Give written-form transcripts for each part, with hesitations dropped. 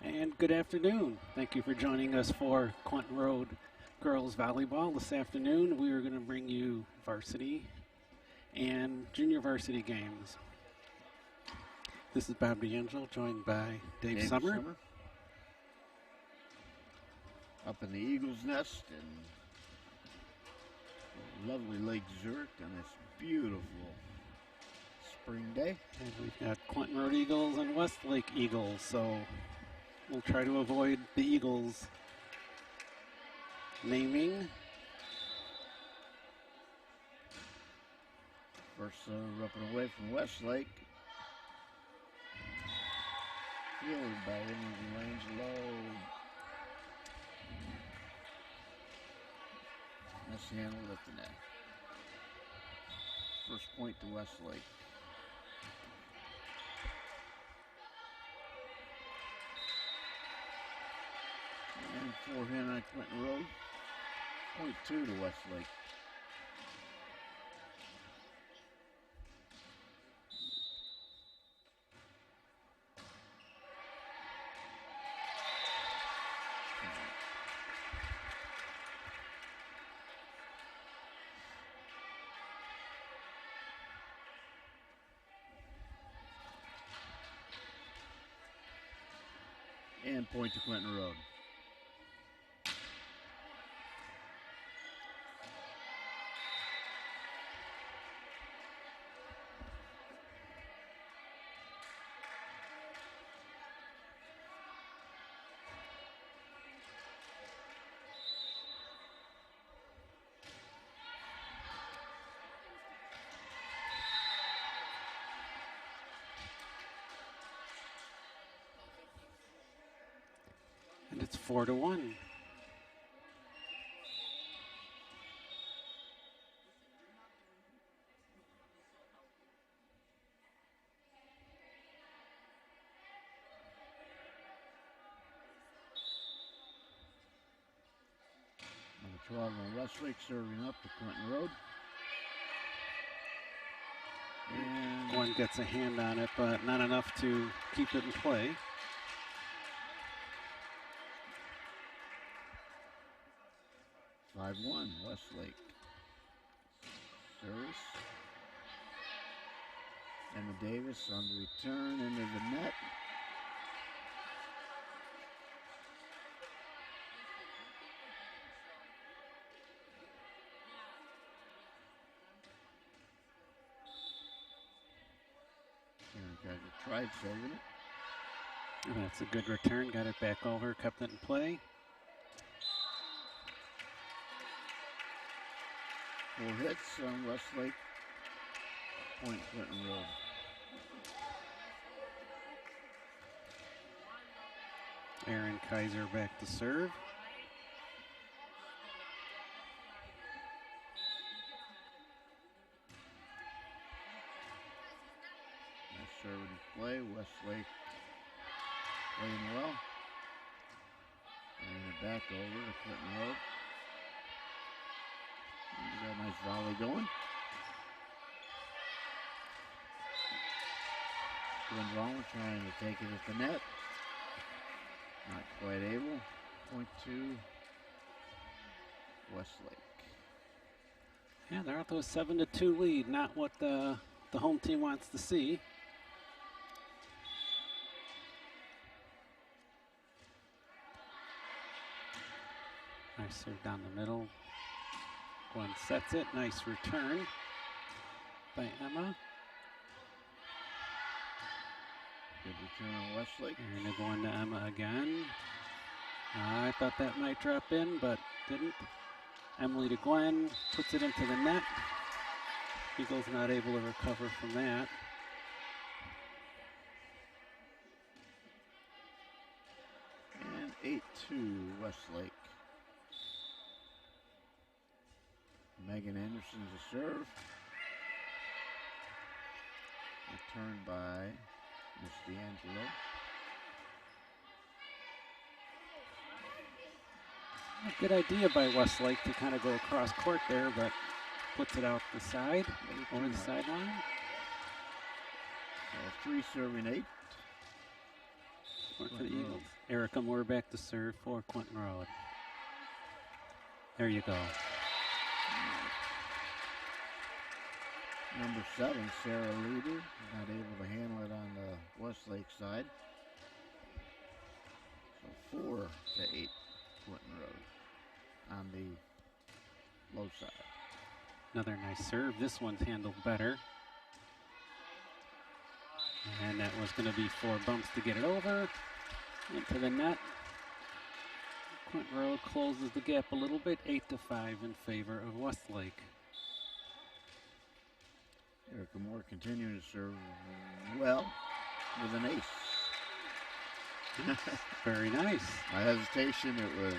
And good afternoon. Thank you for joining us for Quentin Road Girls Volleyball. This afternoon we are going to bring you varsity and junior varsity games. This is Bob D'Angelo, joined by Dave Summer. Up in the Eagle's Nest in lovely Lake Zurich on this beautiful spring day. And we've got Quentin Road Eagles and Westlake Eagles, so we'll try to avoid the Eagles naming. First serve up and away from Westlake. Fielded by Emily Langelo. Mishandled at the net. First point to Westlake. And forehand on Quentin Road. Point 2 to Westlake. And point to Quentin Road. And it's 4-1. Number 12 on Westlake serving up to Quentin Road. And One gets a hand on it, but not enough to keep it in play. Five-one, Westlake. Service. Emma Davis on the return into the net. Karen Kaiser tried saving it. And that's a good return. Got it back over, kept it in play. 4 hits on Westlake. Point Quentin Road. Aaron Kaiser back to serve. Nice serve and play. Westlake playing well. Bringing it back over to Quentin Road. He's got a nice volley going. Glenn trying to take it at the net. Not quite able. Point 2, Westlake. Yeah, they're out to a 7-2 lead. Not what the home team wants to see. Nice serve down the middle. Gwen sets it. Nice return by Emma. Good return on Westlake. And they're going to Emma again. I thought that might drop in, but didn't. Emily to Gwen, puts it into the net. Eagles not able to recover from that. And 8-2 Westlake. Megan Anderson's a serve. Returned by Miss D'Angelo. A good idea by Westlake to kind of go across court there, but puts it out the side, over the sideline. 3 serving 8. Point for the Eagles. Erica Moore back to serve for Quentin Road. There you go. Number 7, Sarah Leader, not able to handle it on the Westlake side. So 4-8, Quentin Road on the low side. Another nice serve. This one's handled better. And that was going to be 4 bumps to get it over. Into the net. Quentin Road closes the gap a little bit, 8-5 in favor of Westlake. Erica Moore continuing to serve well with an ace. Very nice. My hesitation, it was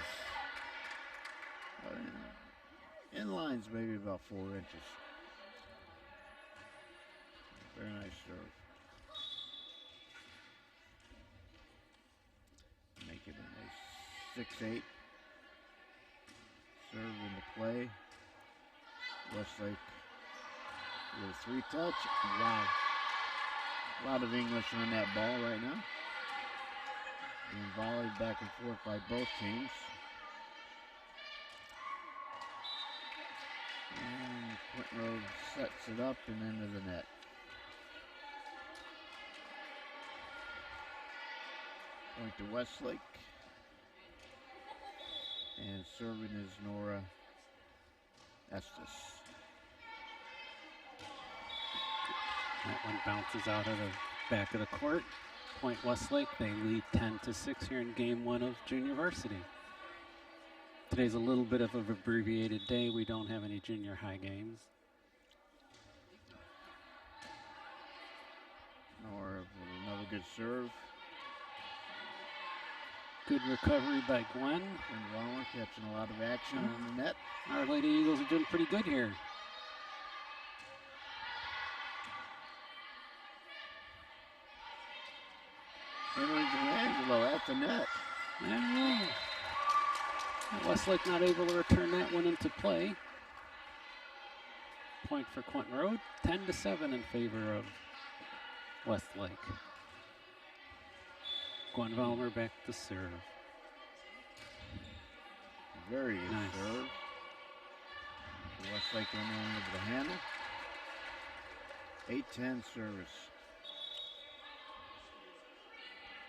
in lines maybe about 4 inches. Very nice serve. Make it a nice 6-8. Serve into play. Westlake with a 3-touch. Wow. A lot of English on that ball right now. Being volleyed back and forth by both teams. And Quentin Road sets it up and into the net. Point to Westlake. And serving is Nora Estes. That one bounces out of the back of the court. Point Westlake, they lead 10-6 here in game 1 of junior varsity. Today's a little bit of an abbreviated day. We don't have any junior high games. Nora with another good serve. Good recovery by Gwen. And Waller catching a lot of action on the net. Our Lady Eagles are doing pretty good here. Henry DeAngelo at the net. Yeah. Westlake not able to return that one into play. Point for Quentin Road, 10-7 in favor of Westlake. Gwen Valmer back to serve. Very good Nice. serve. Westlake unable to handle. 8-10 service.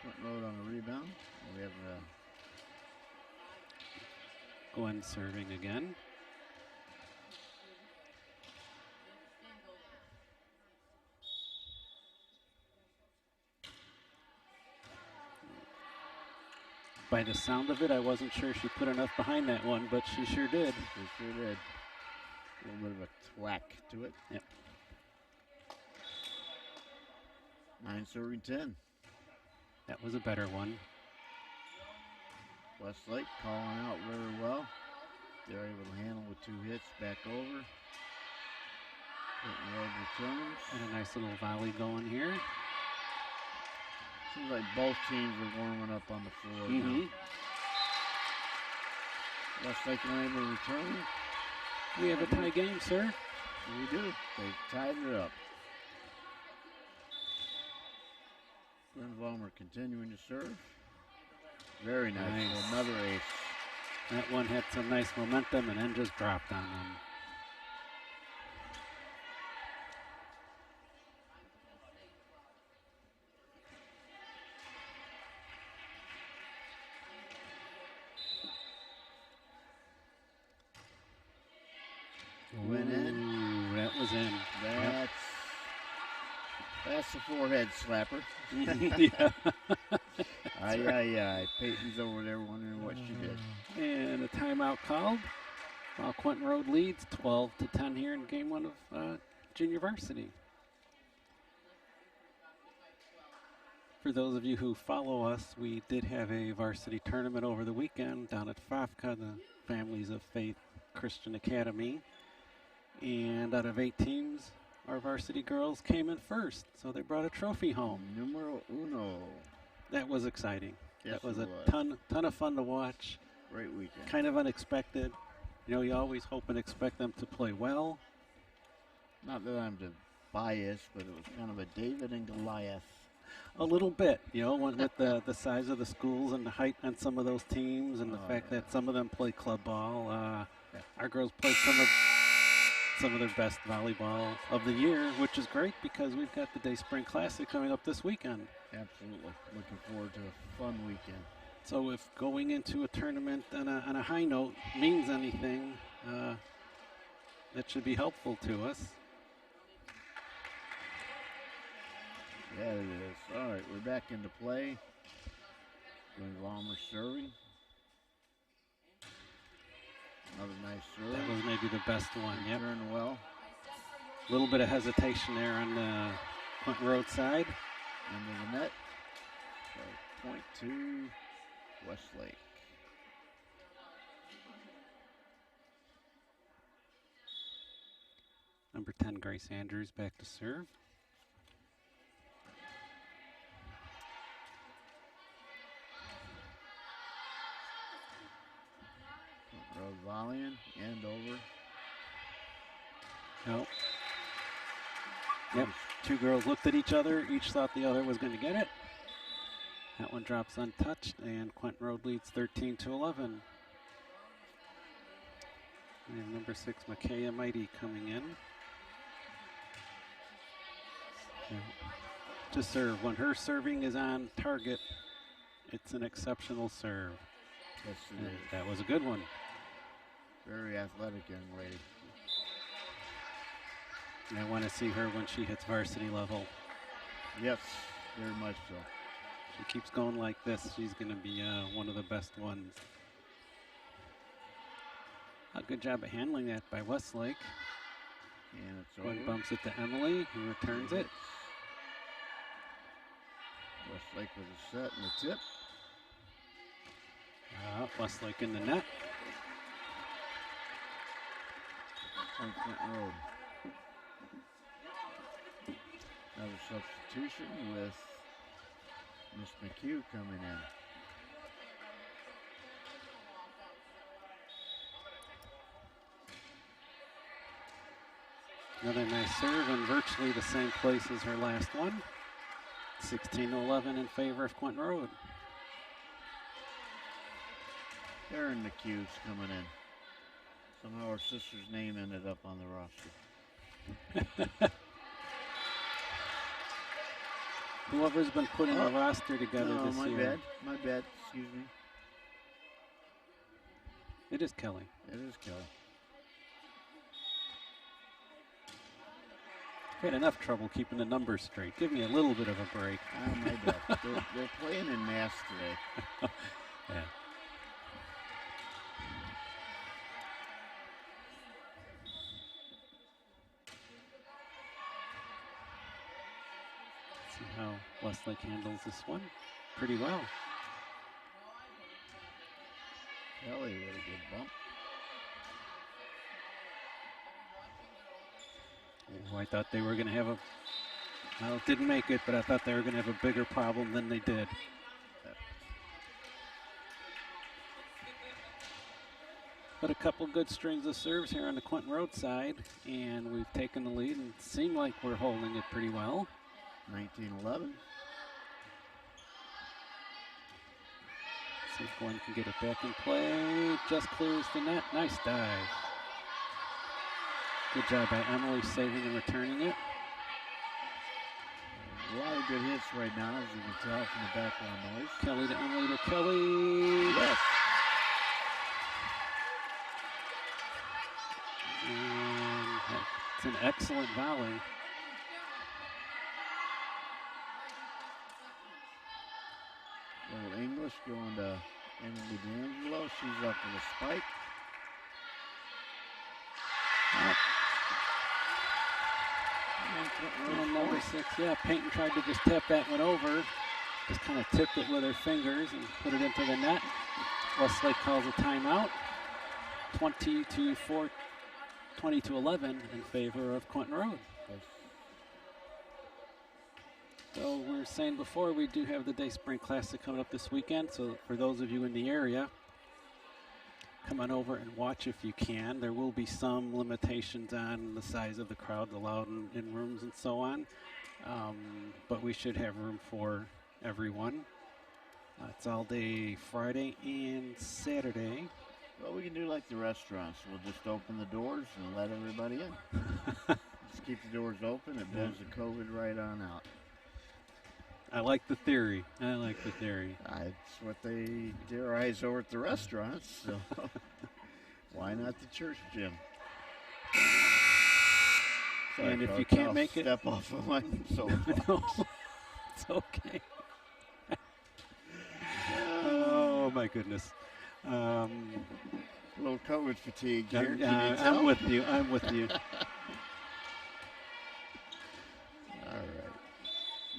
Quentin Road on the rebound. We have Gwen serving again. By the sound of it, I wasn't sure she put enough behind that one, but she sure did. She sure did. A little bit of a thwack to it. Yep. 9 serving 10. That was a better one. Westlake calling out very well. They're able to handle with 2 hits back over. Quentin Road returns. And a nice little volley going here. Seems like both teams are warming up on the floor now. Westlake unable to return. We have a tie game, sir. We do. They've tied it up. Glenn Vollmer continuing to serve. Very nice. Another ace. That one had some nice momentum and then just dropped on them. Went in. Ooh, that was in. That's the forehead slapper. Yeah. Aye. Peyton's over there wondering what she did. And a timeout called. While Quentin Road leads 12-10 here in game 1 of junior varsity. For those of you who follow us, we did have a varsity tournament over the weekend down at FAFCA, the Families of Faith Christian Academy. And out of 8 teams, our varsity girls came in first, so they brought a trophy home. Numero uno. That was exciting. Yes, that was it a ton of fun to watch. Great weekend. Kind of unexpected. You know, you always hope and expect them to play well. Not that I'm biased, but it was kind of a David and Goliath A little bit, you know, with the size of the schools and the height on some of those teams, and the fact that some of them play club ball. Our girls played some of their best volleyball of the year, which is great because we've got the Day Spring Classic coming up this weekend. Absolutely. Looking forward to a fun weekend. So if going into a tournament on a high note means anything, that should be helpful to us. Yeah, it is. All right, we're back into play. Lommer serving. Another nice serve. That was maybe the best one. Yep. Turned well. A little bit of hesitation there on the Clinton Road side. Into the net. So point to Westlake. Number 10, Grace Andrews, back to serve. Road volleying and over. Nope. Yep. Two girls looked at each other. Each thought the other was going to get it. That one drops untouched, and Quentin Road leads 13-11. We have number 6, Makaya Mighty, coming in. To serve. When her serving is on target, it's an exceptional serve. Yes, it is. That was a good one. Very athletic young lady. And I want to see her when she hits varsity level. Yes, very much so. She keeps going like this, she's going to be one of the best ones. A good job of handling that by Westlake. And it's One over. bumps it to Emily, who returns it. Westlake with a set and a tip. Westlake in the net. On Clinton Road. Another substitution with Miss McHugh coming in. Another nice serve and virtually the same place as her last one. 16-11 in favor of Quentin Road. Erin McHugh's coming in. Somehow her sister's name ended up on the roster. Whoever's been putting the roster together this my year. My bad. Excuse me. It is Kelly. It is Kelly. I've had enough trouble keeping the numbers straight. Give me a little bit of a break. My bad. They're playing in mass today. Yeah. See how Westlake handles this one. Pretty well. Kelly with a good bump. Oh, I thought they were going to have well, it didn't make it, but I thought they were going to have a bigger problem than they did. But a couple good strings of serves here on the Quentin Road side, and we've taken the lead and seem like we're holding it pretty well. 19-11. See if Gwen can get it back in play. Just clears the net. Nice dive. Good job by Emily saving and returning it. A lot of good hits right now, as you can tell from the background noise. Kelly to Emily to Kelly. Yes. And it's an excellent volley. Little English going to Emily D'Angelo. She's up with a spike. And number 6, yeah, Peyton tried to just tap that one over. Just kind of tipped it with her fingers and put it into the net. Westlake calls a timeout. 20-11 in favor of Quentin Road. So we were saying before, we do have the Day Spring Classic coming up this weekend. So for those of you in the area, come on over and watch if you can. There will be some limitations on the size of the crowd allowed in rooms and so on. but we should have room for everyone. It's all day Friday and Saturday. Well, we can do like the restaurants. We'll just open the doors and let everybody in. Just keep the doors open. It blows the COVID right on out. I like the theory. It's what they theorize over at the restaurants. So why not the church gym? Sorry, And if folks, you can't I'll make it, step off of my soapbox. no, it's okay. Oh my goodness. A little COVID fatigue here. I'm with you. All right.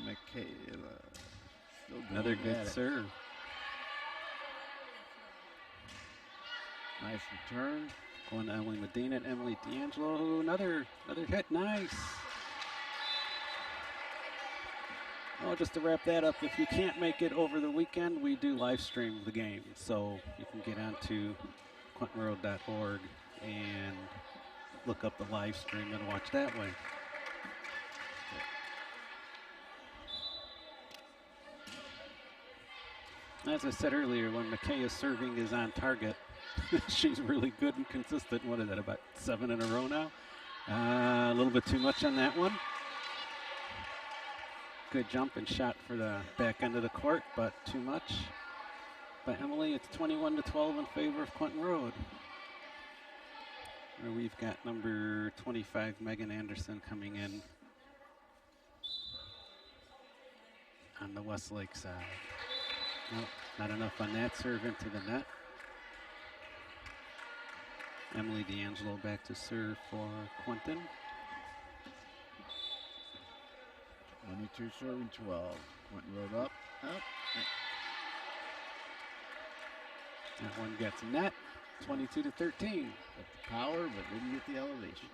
Michaela. Still going Another good at it. serve. Nice return. Going to Emily Medina and Emily D'Angelo. Another hit. Nice. Oh, just to wrap that up, if you can't make it over the weekend, we do live stream the game. So you can get onto QuentinRoad.org and look up the live stream and watch that way. As I said earlier, when McKay serving is on target, she's really good and consistent. What is that, about 7 in a row now? A little bit too much on that one. Good jump and shot for the back end of the court, but too much. By Emily, it's 21-12 in favor of Quentin Road. Where we've got number 25, Megan Anderson, coming in on the Westlake side. Nope, not enough on that serve into the net. Emily D'Angelo back to serve for Quentin. 22 serving 12. Quentin Road up. That one gets net, 22-13. Got the power, but didn't get the elevation.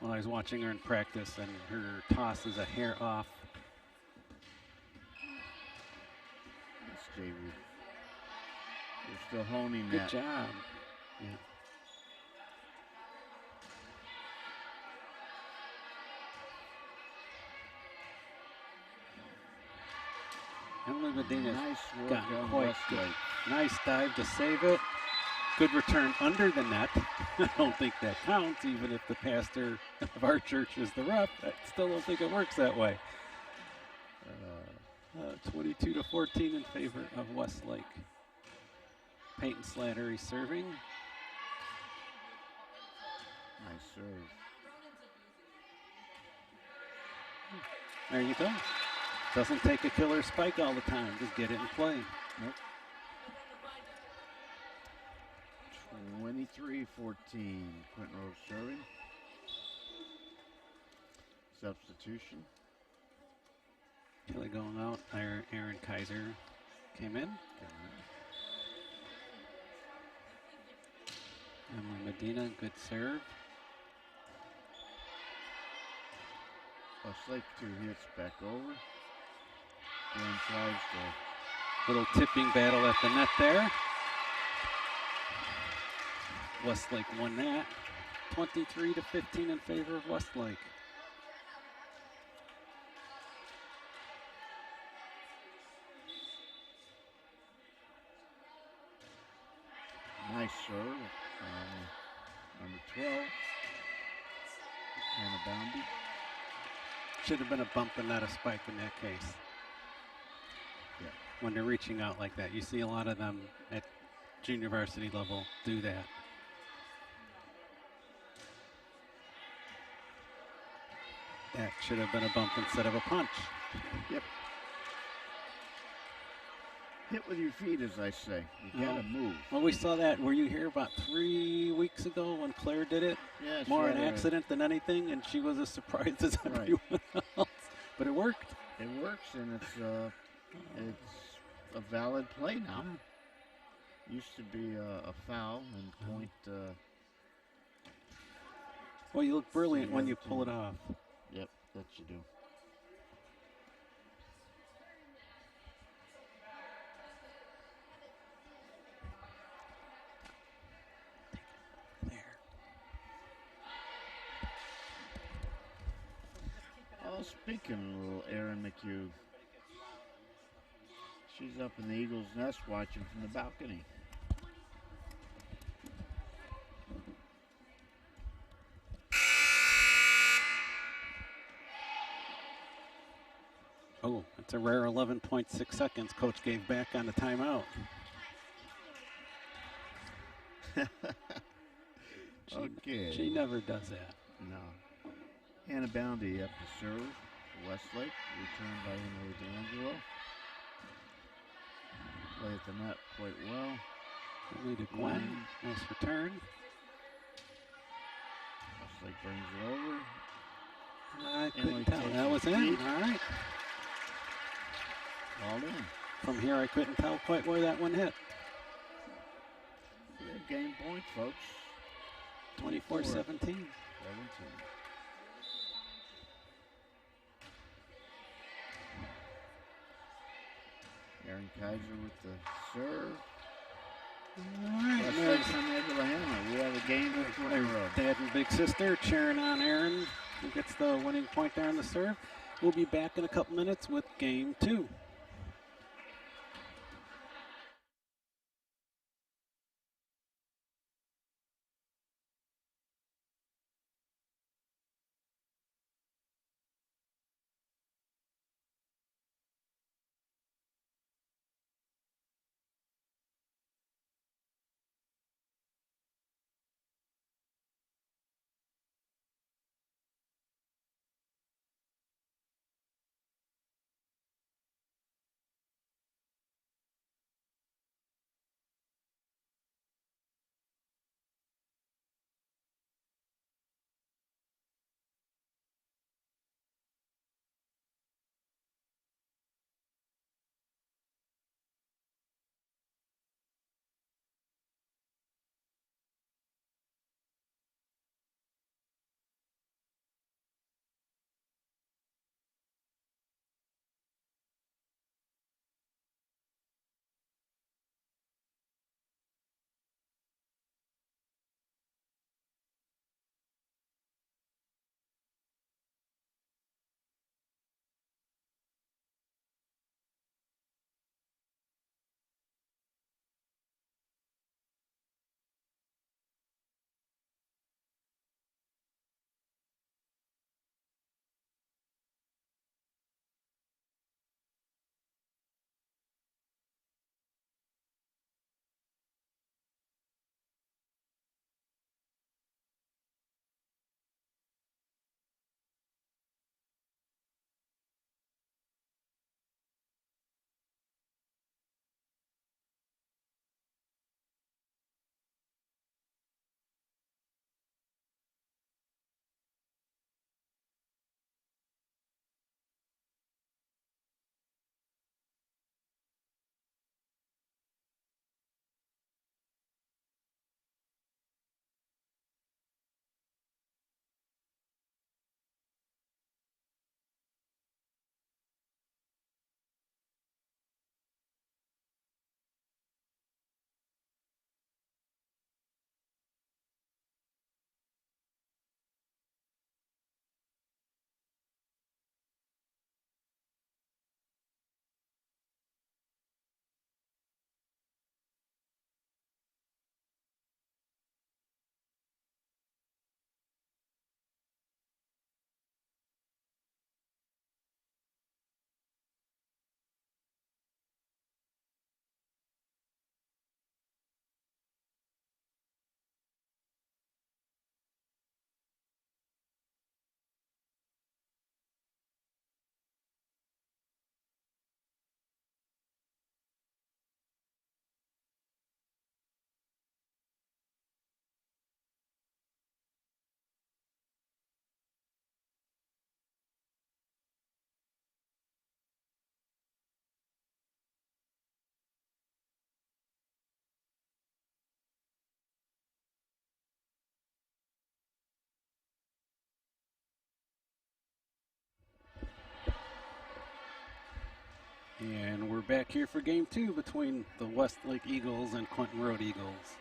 Well, I was watching her in practice, and her toss is a hair off. Yes, JV. They're still honing Good that. job. Yeah. Emily Medina's Nice work gotten on quite Westlake. good. Nice dive to save it. Good return under the net. I don't think that counts, even if the pastor of our church is the ref. I still don't think it works that way. 22-14 in favor of Westlake. Peyton Slattery serving. Nice serve. There you go. Doesn't take a killer spike all the time. Just get it in play. Nope. 23-14. Quentin Road serving. Substitution. Kelly going out. Aaron Kaiser came in. Emily Medina, good serve. Westlake 2 hits back over. Then tries to. Little tipping battle at the net there. Westlake won that. 23-15 in favor of Westlake. Nice serve. Number 12. Hannah Boundy. Should have been a bump and not a spike in that case. Yeah. When they're reaching out like that. You see a lot of them at junior varsity level do that. That should have been a bump instead of a punch. Yep. Hit with your feet, as I say. You gotta move. Well, we saw that. Were you here about 3 weeks ago when Claire did it? Yeah, More an accident than anything, and she was as surprised as everyone else. But it worked. It works, and it's a valid play now. Used to be a foul and point. Well, you look brilliant when you pull it off. Yep, that you do. Speaking of little Erin McHugh, she's up in the Eagles' nest watching from the balcony. Oh, it's a rare 11.6 seconds. Coach gave back on the timeout. She never does that. No. Hannah Boundy up to serve. Westlake, returned by Emily D'Angelo. Play at the net quite well. Emily to Gwen. Nice return. Westlake brings it over. I couldn't tell. That was in. All right. All in. From here, I couldn't tell quite where that one hit. Game point, folks. 24-17. Aaron Kaiser with the serve. All right. We have a game at Dad and big sister cheering on Aaron, who gets the winning point there on the serve. We'll be back in a couple minutes with game 2. And we're back here for game 2 between the Westlake Eagles and Quentin Road Eagles.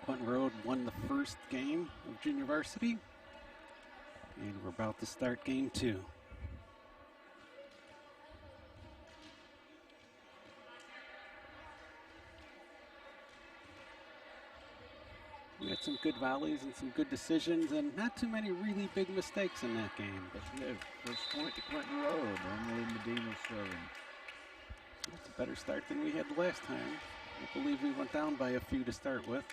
Quentin Road won the first game of junior varsity. And we're about to start game 2. We had some good volleys and some good decisions, and not too many really big mistakes in that game. That's good. First point to Clinton Road. Emily Medina serving. That's a better start than we had the last time. I believe we went down by a few to start with.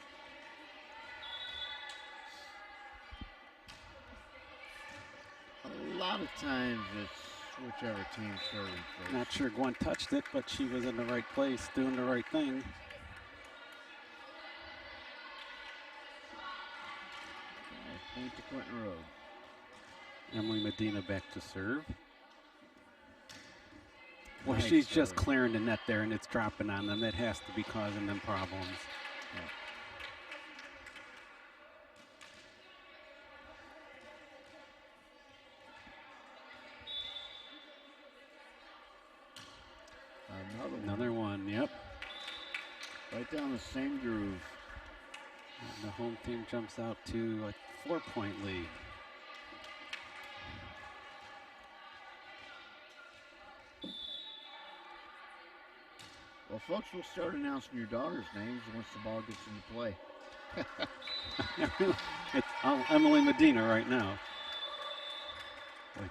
A lot of times it's whichever team serving first. Not sure Gwen touched it, but she was in the right place, doing the right thing. Point to Clinton Road. Emily Medina back to serve. Well, Nice she's just serve. clearing the net there, and it's dropping on them. That has to be causing them problems. Another one, yep. Right down the same groove. And the home team jumps out to a 4-point lead. Well, folks, we'll start announcing your daughter's names once the ball gets into play. It's Emily Medina right now. Which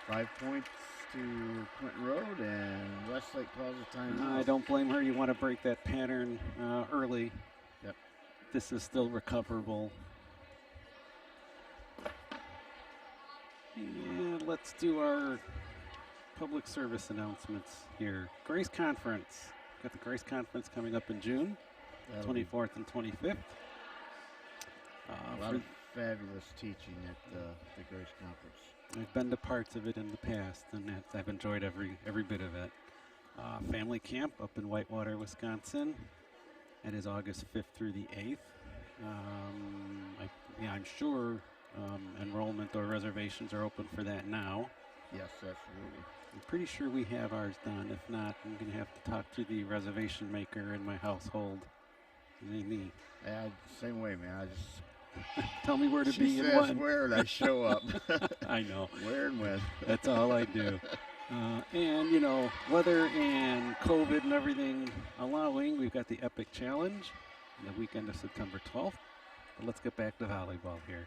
5 points to Clinton Road, and Westlake calls a timeout. I don't blame her. You want to break that pattern early. Yep. This is still recoverable. And let's do our public service announcements here. Grace Conference. Got the Grace Conference coming up in June, 24th and 25th. A lot of fabulous teaching at the Grace Conference. I've been to parts of it in the past, and I've enjoyed every bit of it. Family camp up in Whitewater, Wisconsin. It is August 5th through the 8th. I'm sure enrollment or reservations are open for that now. Yes, absolutely. I'm pretty sure we have ours done. If not, I'm going to have to talk to the reservation maker in my household. Me. Yeah, same way, man. I just tell me where to be and says when. where and I show up. I know. Where and when. That's all I do. And, you know, weather and COVID and everything allowing, we've got the Epic Challenge the weekend of September 12th. But let's get back to volleyball here.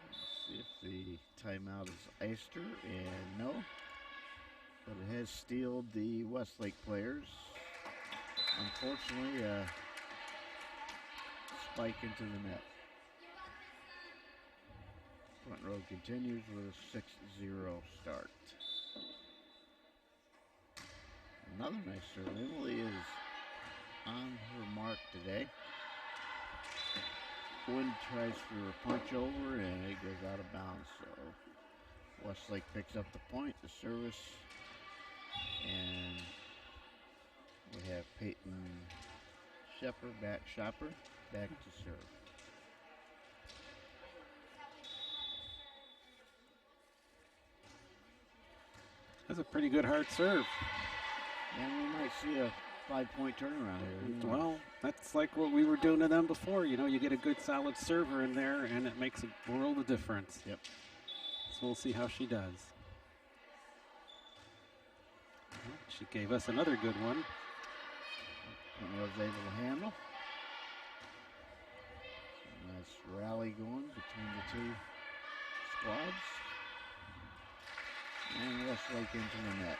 Let's see if the timeout is Eister, and no. But it has steeled the Westlake players. Unfortunately, spike into the net. Front row continues with a 6-0 start. Another nice serve. Emily is on her mark today. Wind tries for a punch over and it goes out of bounds. So Westlake picks up the point, the service, and we have Peyton Shopper back to serve. That's a pretty good hard serve. And we might see a 5-point turnaround here. Well, that's like what we were doing to them before. You know, you get a good solid server in there and it makes a world of difference. Yep. So we'll see how she does. She gave us another good one. Was able to handle. Nice rally going between the two squads. And Westlake into the net.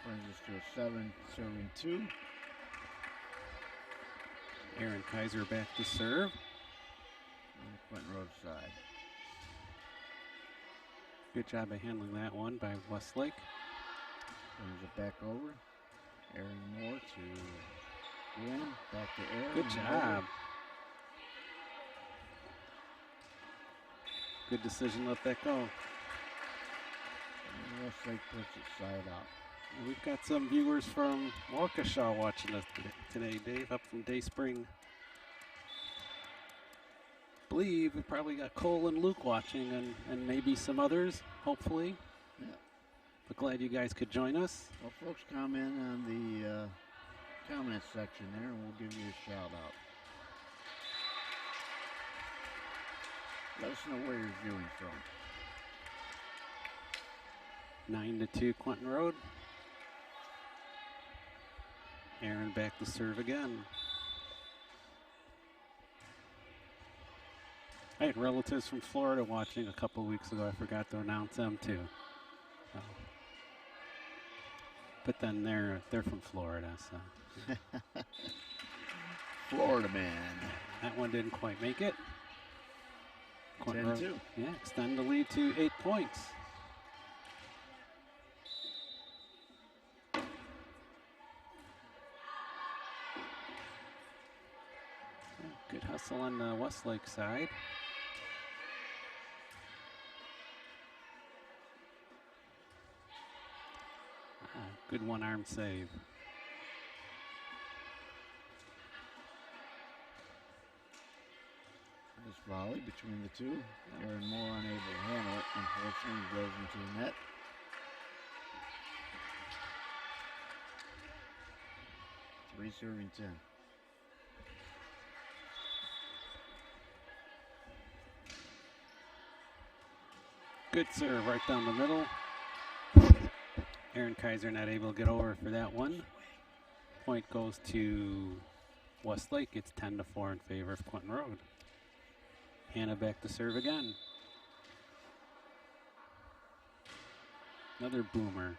Brings us to a 7-2. Aaron Kaiser back to serve. On the Clinton Road side. Good job of handling that one by Westlake. Brings it back over. Aaron Moore to Gwen. Back to Aaron. Good job. Good decision, let that go. And Westlake puts it side out. We've got some viewers from Waukesha watching us today, Dave, up from Day Spring. Believe we probably got Cole and Luke watching and maybe some others, hopefully. Yeah. But glad you guys could join us. Well, folks, comment on the comment section there, and we'll give you a shout out. Let us know where you're viewing from. 9-2 Quentin Road. Aaron back to serve again. I had relatives from Florida watching a couple weeks ago. I forgot to announce them too. So. But then they're from Florida, so. Florida man. That one didn't quite make it. 10-2. Yeah, extend the lead to 8 points. Good hustle on the Westlake side. Good one-arm save. Nice volley between the two. Aaron Moore unable to handle it. Unfortunately, he goes into the net. Three serving 10. Good serve right down the middle. Aaron Kaiser not able to get over for that one. Point goes to Westlake. It's 10-4 in favor of Quentin Road. Hannah back to serve again. Another boomer.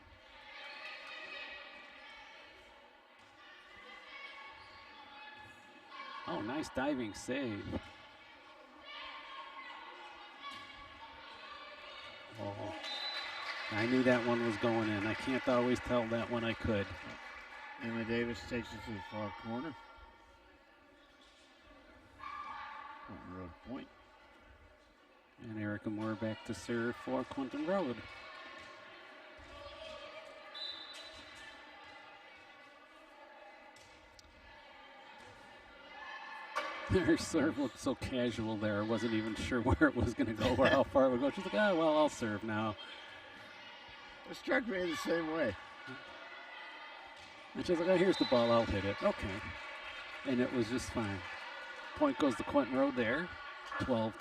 Oh, nice diving save. Oh, I knew that one was going in. I can't always tell that when I could. Emma Davis takes it to the far corner. Quentin Road point. And Erica Moore back to serve for Quentin Road. Her serve looked so casual there. I wasn't even sure where it was going to go or how far it would go. She's like, oh, well, I'll serve now. It struck me the same way. And she's like, oh, here's the ball. I'll hit it. Okay. And it was just fine. Point goes to Quentin Road there, 12-4.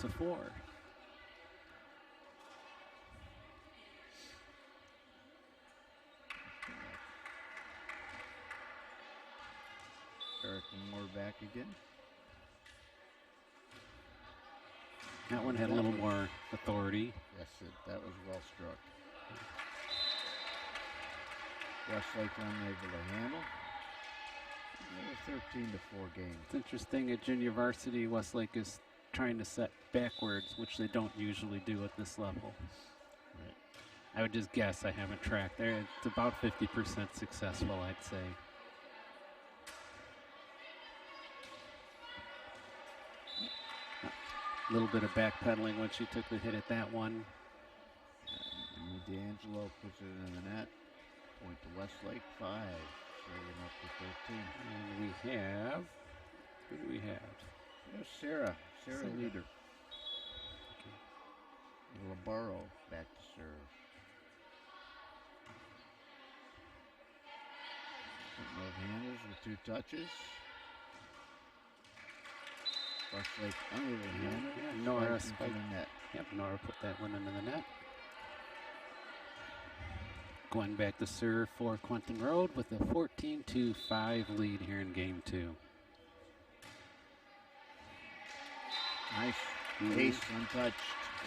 Erica Moore back again. That one had a little more authority. Yes, that was well struck. Westlake unable to handle. 13-4 game. It's interesting at junior varsity, Westlake is trying to set backwards, which they don't usually do at this level. Right. I would just guess. I haven't tracked there. It's about 50% successful, I'd say. A little bit of backpedaling when she took the hit at that one. D'Angelo puts it in the net. Point to Westlake, 5. Serving up to 13. And we have, who do we have? There's Sarah Leader. Okay. Labaro back to serve. Both handles with 2 touches. Westlake unable to handle. Yeah, Nora spiked into the net. Yep, Nora put that one into the net. Going back to serve for Quentin Road with a 14-5 lead here in game 2. Nice. Ace untouched.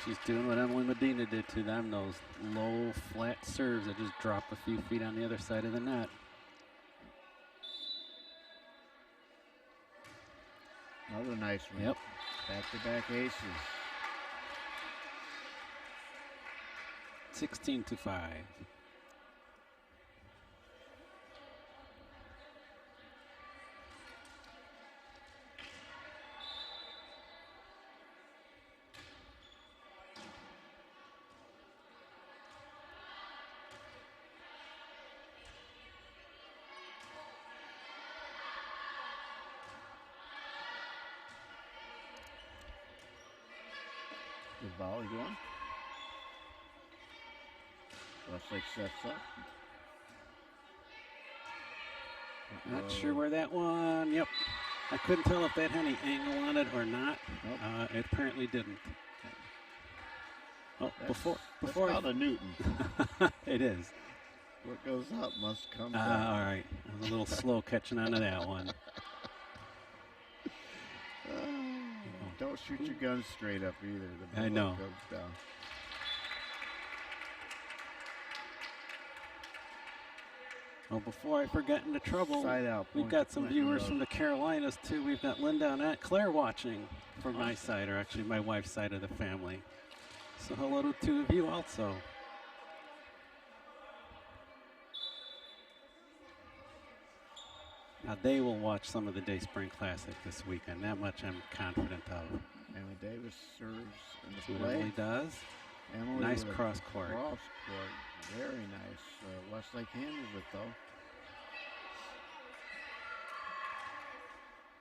She's doing what Emily Medina did to them, those low, flat serves that just drop a few feet on the other side of the net. Another nice one. Yep. Back-to-back aces. 16-5. Good volley going. Westlake sets up. Not sure where that one. Yep. I couldn't tell if that had any angle on it or not. Nope. It apparently didn't. Oh, That's before called a Newton. it is. What goes up must come down. All right. I was a little slow catching on to that one. Don't shoot your gun straight up either. The I know. goes down. Well, before I forget into trouble, Side out, we've point got to some Clinton viewers Road. from the Carolinas, too. We've got Linda and Aunt Claire watching from my side, or actually my wife's side of the family. So hello to two of you also. Now they will watch some of the Day Spring Classic this weekend. That much I'm confident of. Emily Davis serves in So the play. Emily does. Emily Nice with a cross court. Cross court. Very nice. Westlake handles it, though.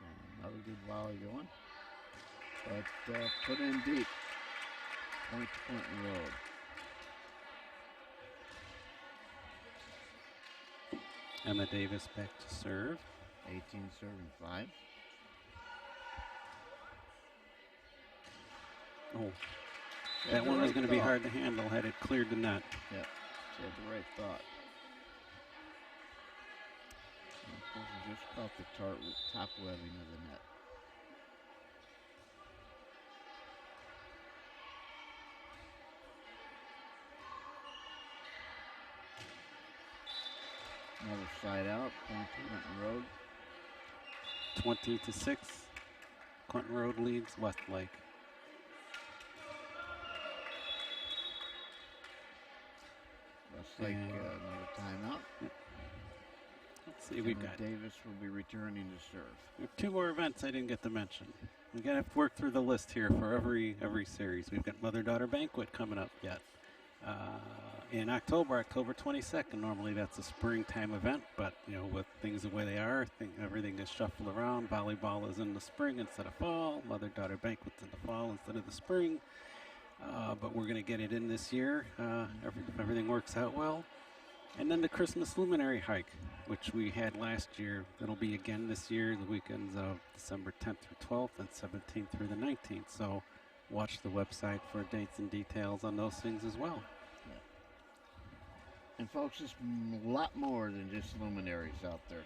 And another good volley going. But put in deep. Point to Clinton Road. Emma Davis back to serve. 18 serving 5. Oh, that one was going to be hard to handle had it cleared the net. Yep, she had the right thought. And just caught the top webbing of the net. Another side out, point to Clinton Road. 20-6. Clinton Road leads Westlake. Westlake another timeout. Let's see, we've got Davis will be returning to serve. we have two more events I didn't get to mention. We gotta have to work through the list here for every series. We've got Mother-Daughter Banquet coming up yet. In October 22nd. Normally that's a springtime event, but you know, with things the way they are, I think everything is shuffled around. Volleyball is in the spring instead of fall. Mother-Daughter Banquet's in the fall instead of the spring. But we're going to get it in this year if everything works out well. And then the Christmas Luminary Hike, which we had last year. It'll be again this year, the weekends of December 10th through 12th and 17th through the 19th. So watch the website for dates and details on those things as well. And folks, it's a lot more than just luminaries out there.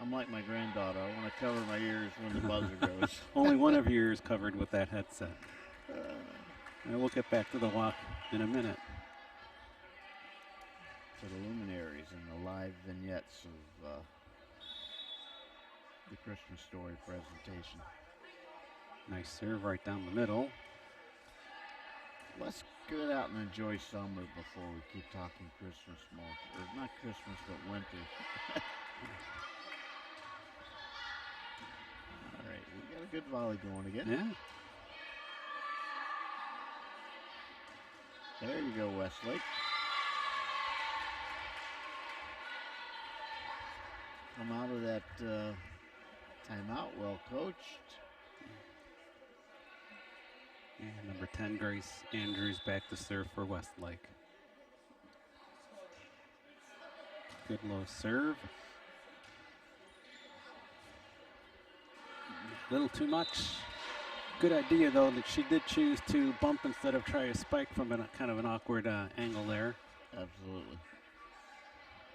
I'm like my granddaughter. I want to cover my ears when the buzzer goes. Only one of your ears covered with that headset. And we'll get back to the walk in a minute. For the luminaries and the live vignettes of the Christmas story presentation. Nice serve right down the middle. Let's get out and enjoy summer before we keep talking Christmas more. Or not Christmas, but winter. All right, we got a good volley going again. Yeah. There you go, Westlake. Come out of that timeout, well coached. And number 10, Grace Andrews back to serve for Westlake. Good low serve. A little too much. Good idea, though, that she did choose to bump instead of try a spike from a kind of an awkward angle there. Absolutely.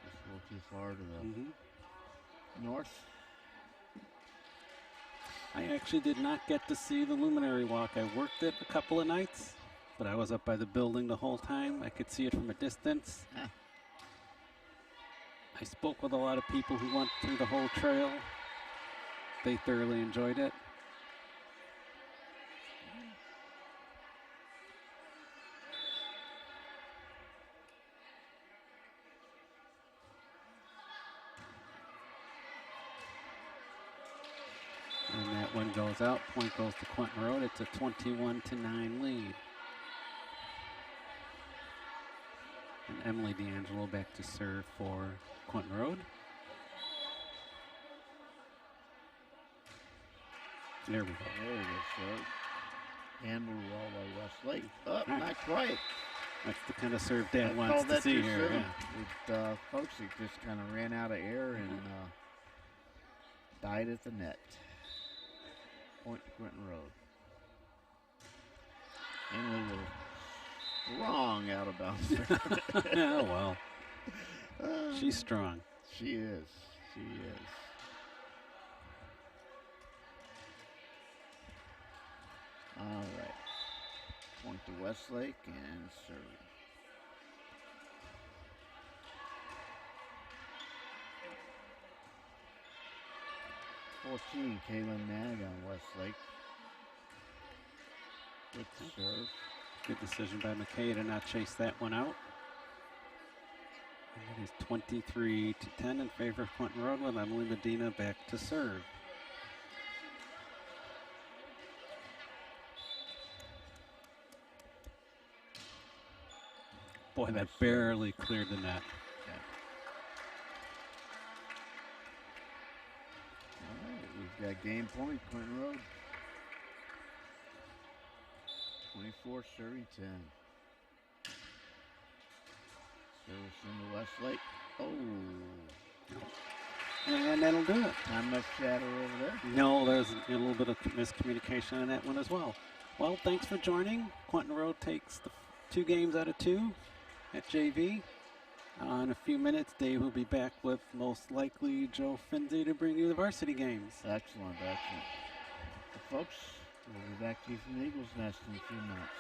Just a little too far to the north. I actually did not get to see the Luminary Walk. I worked it a couple of nights, but I was up by the building the whole time. I could see it from a distance. Ah. I spoke with a lot of people who went through the whole trail. They thoroughly enjoyed it. And that one goes out. Point goes to Clinton Road. It's a 21-9 lead. And Emily D'Angelo back to serve for Clinton Road. There we go. There it is, sir. Handled well by Westlake. Right. Not quite. That's the kind of serve Dad I wants called to that see too here. soon. Yeah. Folks, it just kind of ran out of air and died at the net. Point to Quentin Road. And a little strong out of bounds. Oh, well. She's strong. She is. She is. All right. Point to Westlake and serve. Kaylin Nag on Westlake. Good serve. Good decision by McKay to not chase that one out. And it is 23-10 in favor of Quentin Road with Emily Medina back to serve. Boy, that barely cleared the net. Yeah. All right, we've got game point, Quentin Road. 24 serving 10. Service into Westlake. Oh. And that'll do it. Not much chatter over there. No, there's a little bit of miscommunication on that one as well. Well, thanks for joining. Quentin Road takes the 2 games out of 2 at JV. In a few minutes, Dave will be back with most likely Joe Finzi to bring you the varsity games. Excellent, excellent. Well, folks, we'll be back to you from the Eagles Nest in a few minutes.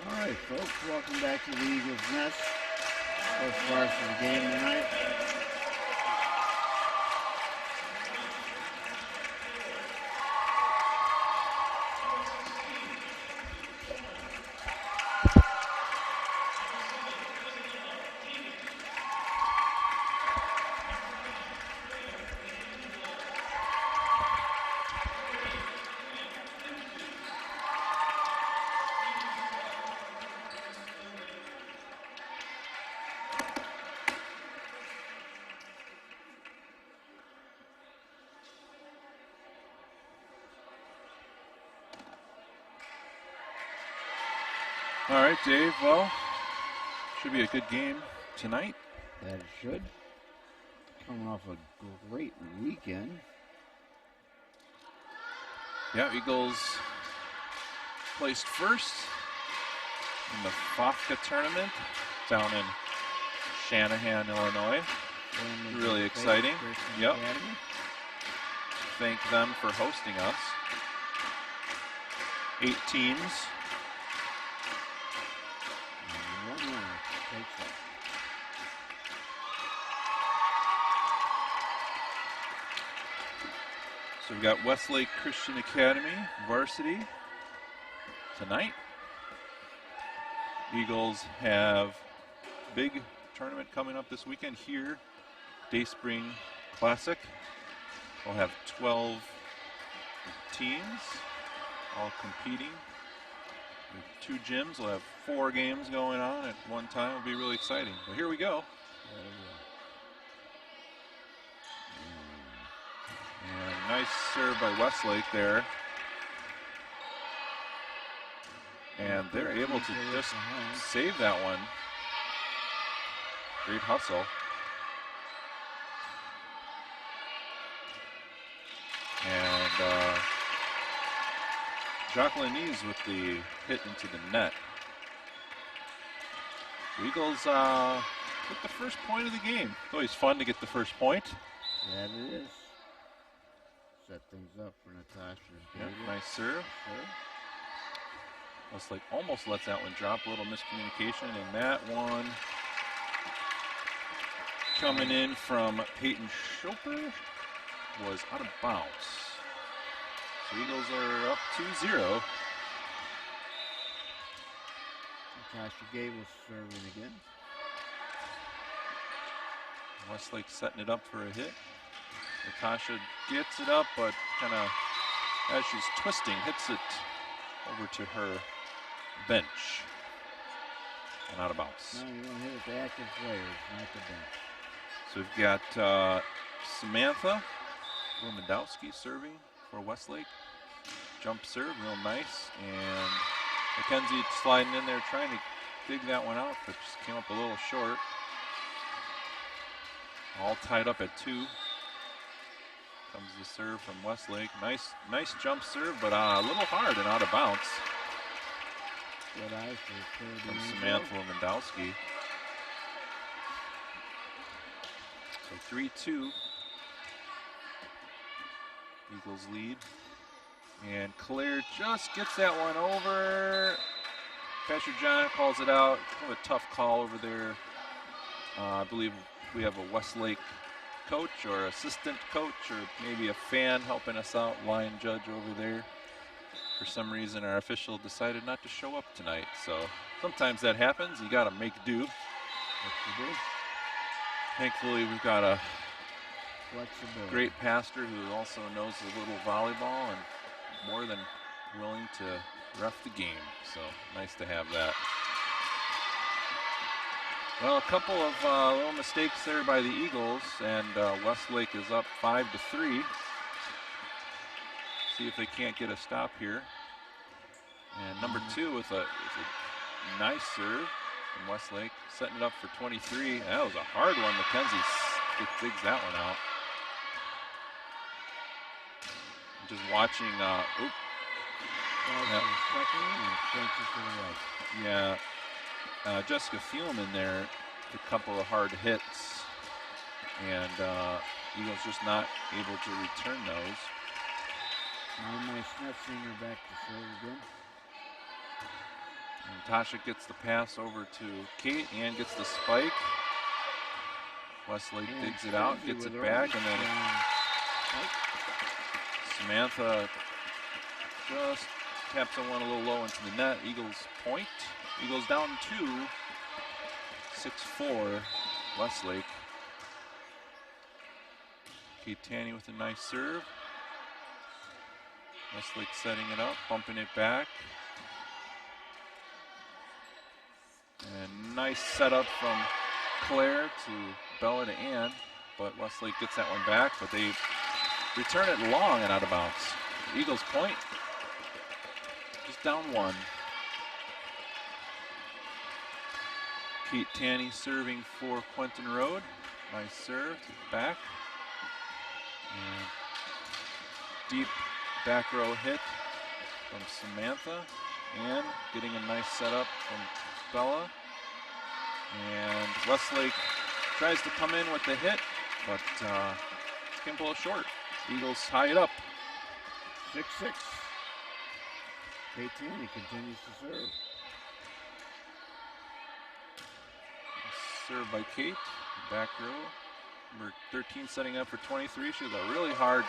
All right, folks, welcome back to the Eagles Nest. First varsity game tonight. All right, Dave. Well, should be a good game tonight. That it should. Coming off a great weekend. Yeah, Eagles placed first in the FOFCA tournament down in Shanahan, Illinois. Really exciting. Yep. Thank them for hosting us. 8 teams. And one winner takes it. So we've got Westlake Christian Academy varsity tonight. Eagles have big tournament coming up this weekend here, Dayspring Classic. We'll have 12 teams all competing. With 2 gyms, we'll have 4 games going on at one time. It'll be really exciting. Well, here we go. And nice serve by Westlake there. And they're able to just save that one. Great hustle. And Jacqueline with the hit into the net. The Eagles get the first point of the game. It's always fun to get the first point. That it is. Set things up for Natasha. Yep, nice serve. Westlake almost lets that one drop. A little miscommunication, and that one coming in from Peyton Schoper was out of bounds. So Eagles are up 2-0. Natasha Gable serving again. Westlake setting it up for a hit. Natasha gets it up, but kind of, as she's twisting, hits it over to her bench. And out of bounds. No, you want to hit it to active players, not the bench. So we've got Samantha Lomandowski serving for Westlake. Jump serve, real nice. And Mackenzie sliding in there, trying to dig that one out, but just came up a little short. All tied up at 2. Comes the serve from Westlake. Nice jump serve, but a little hard and out of bounds. Good eyes from Samantha Lomandowski. So 3-2. Eagles lead. And Claire just gets that one over. Pastor John calls it out. Kind of a tough call over there. I believe we have a Westlake coach or assistant coach or maybe a fan helping us out, line judge over there. For some reason, our official decided not to show up tonight. So sometimes that happens. You got to make do. What you do. Thankfully, we've got a Flexibility. great pastor who also knows a little volleyball and more than willing to ref the game. So nice to have that. Well, a couple of little mistakes there by the Eagles, and Westlake is up 5-3. See if they can't get a stop here. And number 2 with a nice serve from Westlake, setting it up for 23. That was a hard one. Mackenzie digs that one out. Just watching. Yeah. Jessica Thielman there, a couple of hard hits, and Eagles just not able to return those. My Smith senior back to serve again. And Tasha gets the pass over to Kate and gets the spike. Westlake digs it out, gets it back, and then Samantha just taps on one a little low into the net. Eagles point. Eagles down 2. 6-4, Westlake. Kate Tanny with a nice serve. Westlake setting it up, bumping it back. And nice setup from Claire to Bella to Ann, but Westlake gets that one back, but they return it long and out of bounds. Eagles point, just down 1. Kate Tanny serving for Quentin Road. Nice serve to the back. And deep back row hit from Samantha. And getting a nice setup from Bella. And Westlake tries to come in with the hit, but came a little short. Eagles tie it up. 6-6. Kate Tanny continues to serve. Served by Kate, back row. Number 13 setting up for 23. She has a really hard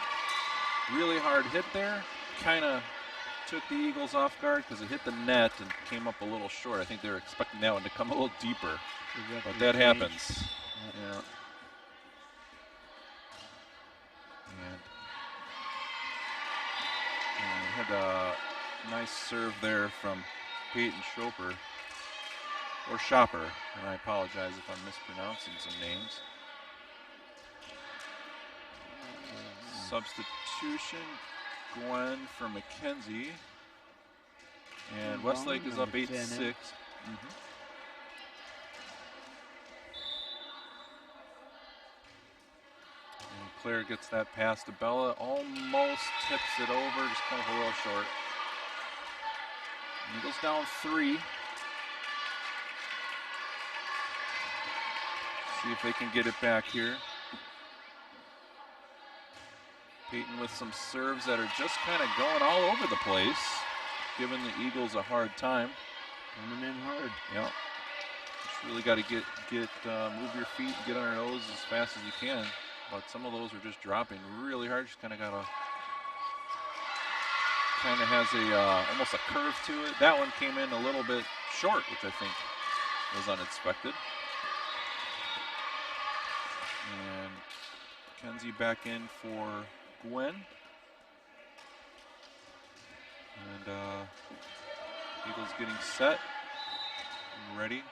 hit there. Kind of took the Eagles off guard because it hit the net and came up a little short. I think they were expecting that one to come a little deeper, but that happens. Yeah. And had a nice serve there from Peyton Schoper. Or Shopper, and I apologize if I'm mispronouncing some names. Substitution, Gwen for McKenzie. And Westlake is up 8-6. And Claire gets that pass to Bella, almost tips it over, just kind of a little short. Eagles down 3. See if they can get it back here. Peyton with some serves that are just kind of going all over the place, giving the Eagles a hard time. Coming in hard. Yep. Just really got to move your feet and get on your nose as fast as you can. But some of those are just dropping really hard. Just kind of has almost a curve to it. That one came in a little bit short, which I think was unexpected. And Kenzie back in for Gwen. And Eagles getting set and ready.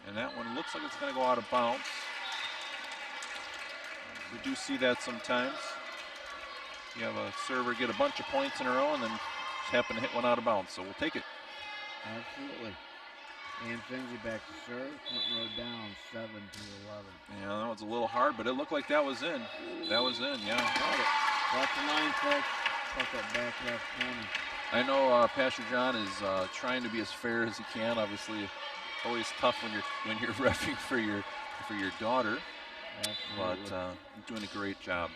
And that one looks like it's going to go out of bounds. We do see that sometimes. You have a server get a bunch of points in a row and then just happen to hit one out of bounds. So we'll take it. Absolutely. And Finzi back to serve. Quentin Road down 7-11. Yeah, that was a little hard, but it looked like that was in. That was in, yeah. Got it. That's the line, folks. Got that back left corner. I know Pastor John is trying to be as fair as he can. Obviously, always tough when you're reffing for your daughter. Absolutely. But you're doing a great job.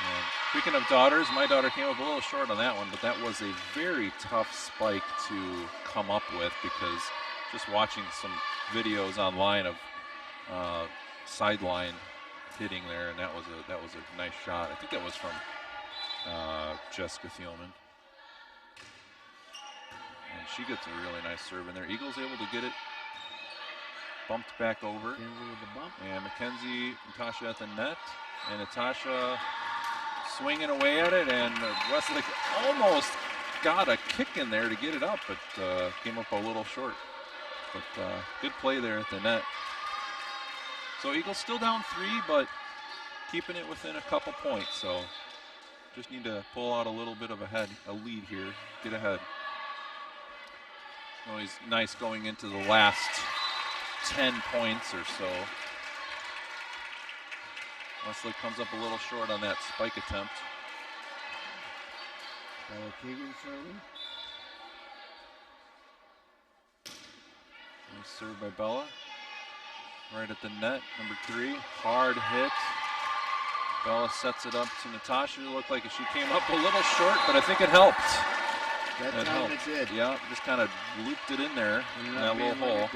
And speaking of daughters, my daughter came up a little short on that one, but that was a very tough spike to come up with because just watching some videos online of sideline hitting there, and that was a nice shot. I think that was from Jessica Thielman. And she gets a really nice serve in there. Eagles able to get it bumped back over. Mackenzie with the bump. And Mackenzie, Natasha at the net. And Natasha swinging away at it, and Westlake almost got a kick in there to get it up, but came up a little short. But good play there at the net. So Eagles still down 3, but keeping it within a couple points. So just need to pull out a little bit of a lead here, get ahead. Always nice going into the last 10 points or so. Westlake comes up a little short on that spike attempt. Bella Keegan serving. Nice serve by Bella. Right at the net, number 3. Hard hit. Bella sets it up to Natasha. It looked like she came up a little short, but I think it helped. That time it did. Yeah, just kind of looped it in there in that little hole.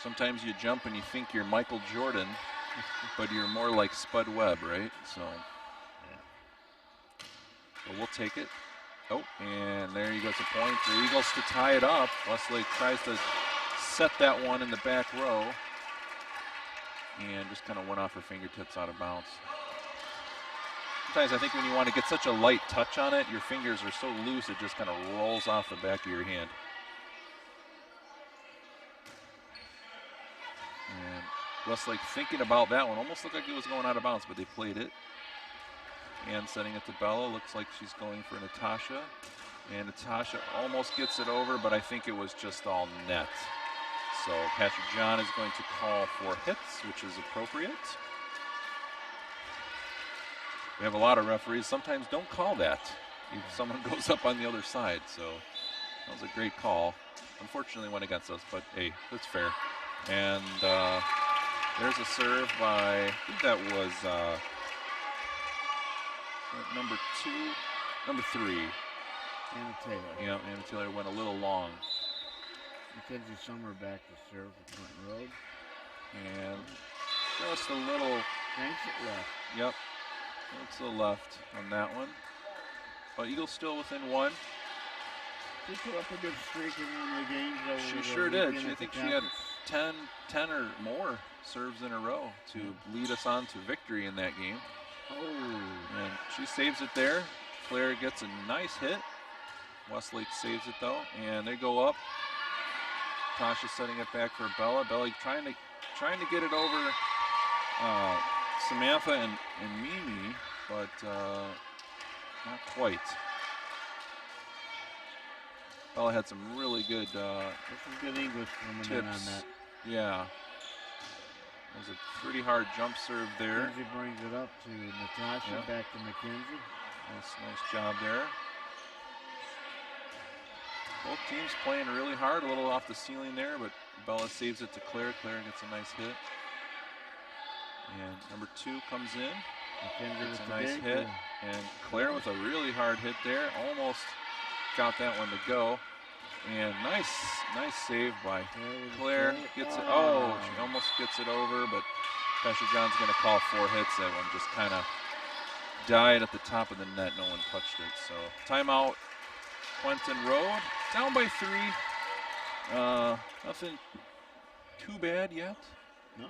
Sometimes you jump and you think you're Michael Jordan, but you're more like Spud Webb, right? So, but we'll take it. Oh, and there you go, a point for Eagles to tie it up. Westlake tries to set that one in the back row and just kind of went off her fingertips out of bounds. Sometimes I think when you want to get such a light touch on it, your fingers are so loose it just kind of rolls off the back of your hand. And Westlake thinking about that one, almost looked like it was going out of bounds, but they played it. And setting it to Bella, looks like she's going for Natasha. And Natasha almost gets it over, but I think it was just all net. So Patrick John is going to call for hits, which is appropriate. We have a lot of referees, sometimes don't call that if someone goes up on the other side. So that was a great call. Unfortunately went against us, but hey, that's fair. And there's a serve by, I think that was number 3. Anna Taylor. Yeah, Anna Taylor went a little long. Mackenzie Summer back to serve for Clinton Road. And just a little. Cranks it left. Yep. It's to the left on that one. But Eagles still within 1. She put up a good streak in one of the games. She sure did. I think she had 10 or more serves in a row to lead us on to victory in that game. Oh. And she saves it there. Claire gets a nice hit. Westlake saves it though, and they go up. Tasha setting it back for Bella. Bella trying to get it over Samantha and Mimi, but not quite. Bella had some really good this is good English coming in on that. Yeah. It was a pretty hard jump serve there. Mackenzie brings it up to Natasha, back to Mackenzie. Nice job there. Both teams playing really hard, a little off the ceiling there, but Bella saves it to Claire. Claire gets a nice hit. And number 2 comes in. Gets a nice hit. And Claire with a really hard hit there. Almost got that one to go. And nice save by Claire. Gets it. Oh, she almost gets it over, but Pastor John's going to call 4 hits. That one just kind of died at the top of the net. No one touched it. So timeout, Quentin Road. Down by 3. Nothing too bad yet. No.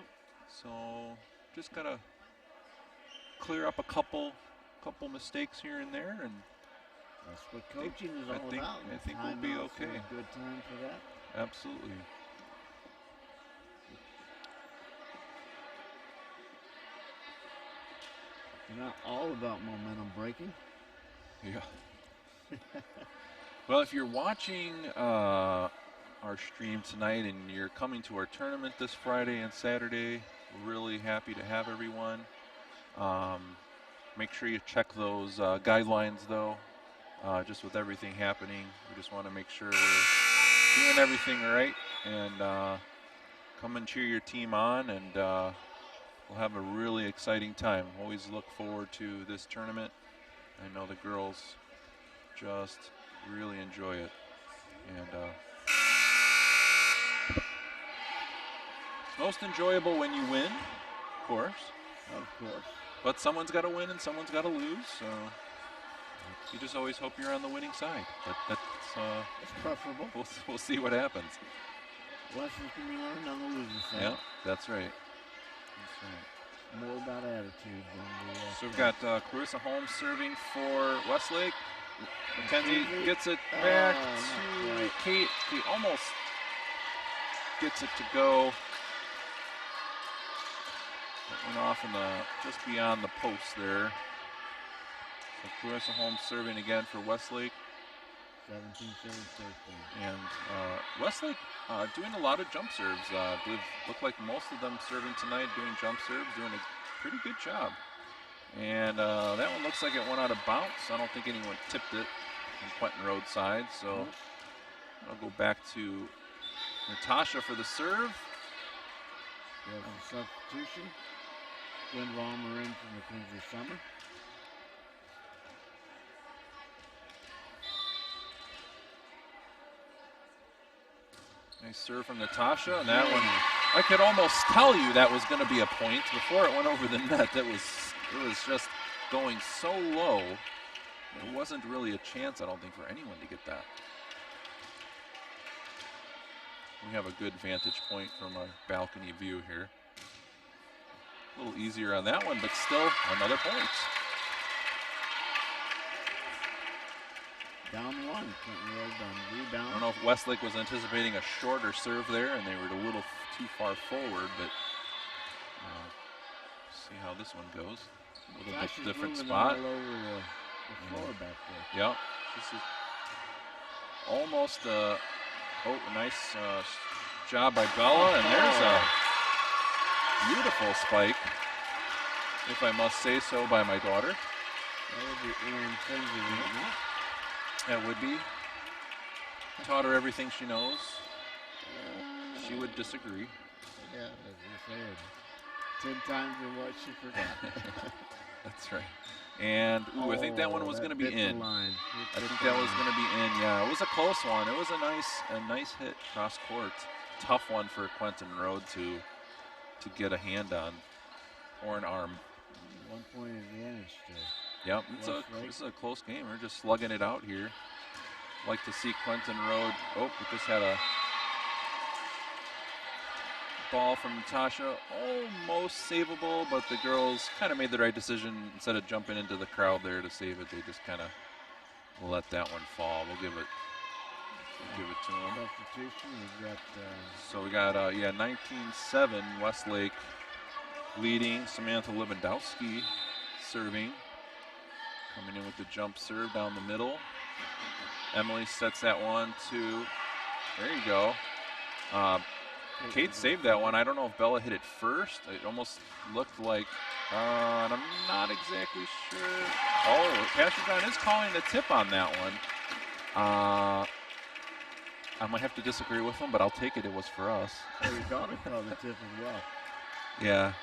So just gotta clear up a couple mistakes here and there, and that's what coaching is all about. I think we'll be okay. Good time for that. Absolutely. You're not all about momentum breaking. Yeah. Well, if you're watching our stream tonight and you're coming to our tournament this Friday and Saturday, we're really happy to have everyone. Make sure you check those guidelines, though. Just with everything happening, we just want to make sure we're doing everything right. And come and cheer your team on, and we'll have a really exciting time. Always look forward to this tournament. I know the girls just really enjoy it. And it's most enjoyable when you win, of course. Of course. But someone's got to win and someone's got to lose, so you just always hope you're on the winning side. But that's preferable. We'll see what happens. Lessons can be learned on the losing side. Yeah, that's right. More about attitude than the so we've got Clarissa Holmes serving for Westlake. Mackenzie gets it back to Kate. Kate almost gets it to go. That went off in just beyond the post there. So Clarissa Holmes serving again for Westlake. 17-13. And Westlake doing a lot of jump serves. I believe look like most of them serving tonight, doing jump serves, doing a pretty good job. And that one looks like it went out of bounds. I don't think anyone tipped it on Quentin Road side. So I'll go back to Natasha for the serve. substitution. Glenn Vollmer in for Mackenzie Summer. Nice serve from Natasha, and that one, I could almost tell you that was going to be a point before it went over the net. It was just going so low. There wasn't really a chance, I don't think, for anyone to get that. We have a good vantage point from our balcony view here. A little easier on that one, but still another point. Down one, Clinton Road on rebound. I don't know if Westlake was anticipating a shorter serve there and they were a little too far forward, but see how this one goes. A little bit different spot. All over the floor back there. Yep. This is almost a nice job by Bella, and there's a beautiful spike, if I must say so, by my daughter. That would be Aaron Frenzy, wouldn't it? That would be. Taught her everything she knows. She would disagree. Yeah, as I said, 10 times in what she forgot. That's right. And I think that one was going to be in. I think that was going to be in. Yeah, it was a close one. It was a nice hit cross court. Tough one for Quentin Road to get a hand on or an arm. 1 point advantage to. Yep, it's a close game. We're just slugging it out here. Like to see Quentin Road. Oh, we just had a ball from Natasha, almost savable, but the girls kind of made the right decision. Instead of jumping into the crowd there to save it, they just kind of let that one fall. We'll give it to them. Substitution. So we got 19-7 Westlake leading. Samantha Lewandowski serving. Coming in with the jump serve down the middle. Emily sets that one to, there you go. Kate saved that one. I don't know if Bella hit it first. It almost looked like, and I'm not exactly sure. Oh, Pastor John is calling the tip on that one. I might have to disagree with him, but I'll take it. It was for us. Oh, your daughter called the tip as well. Yeah.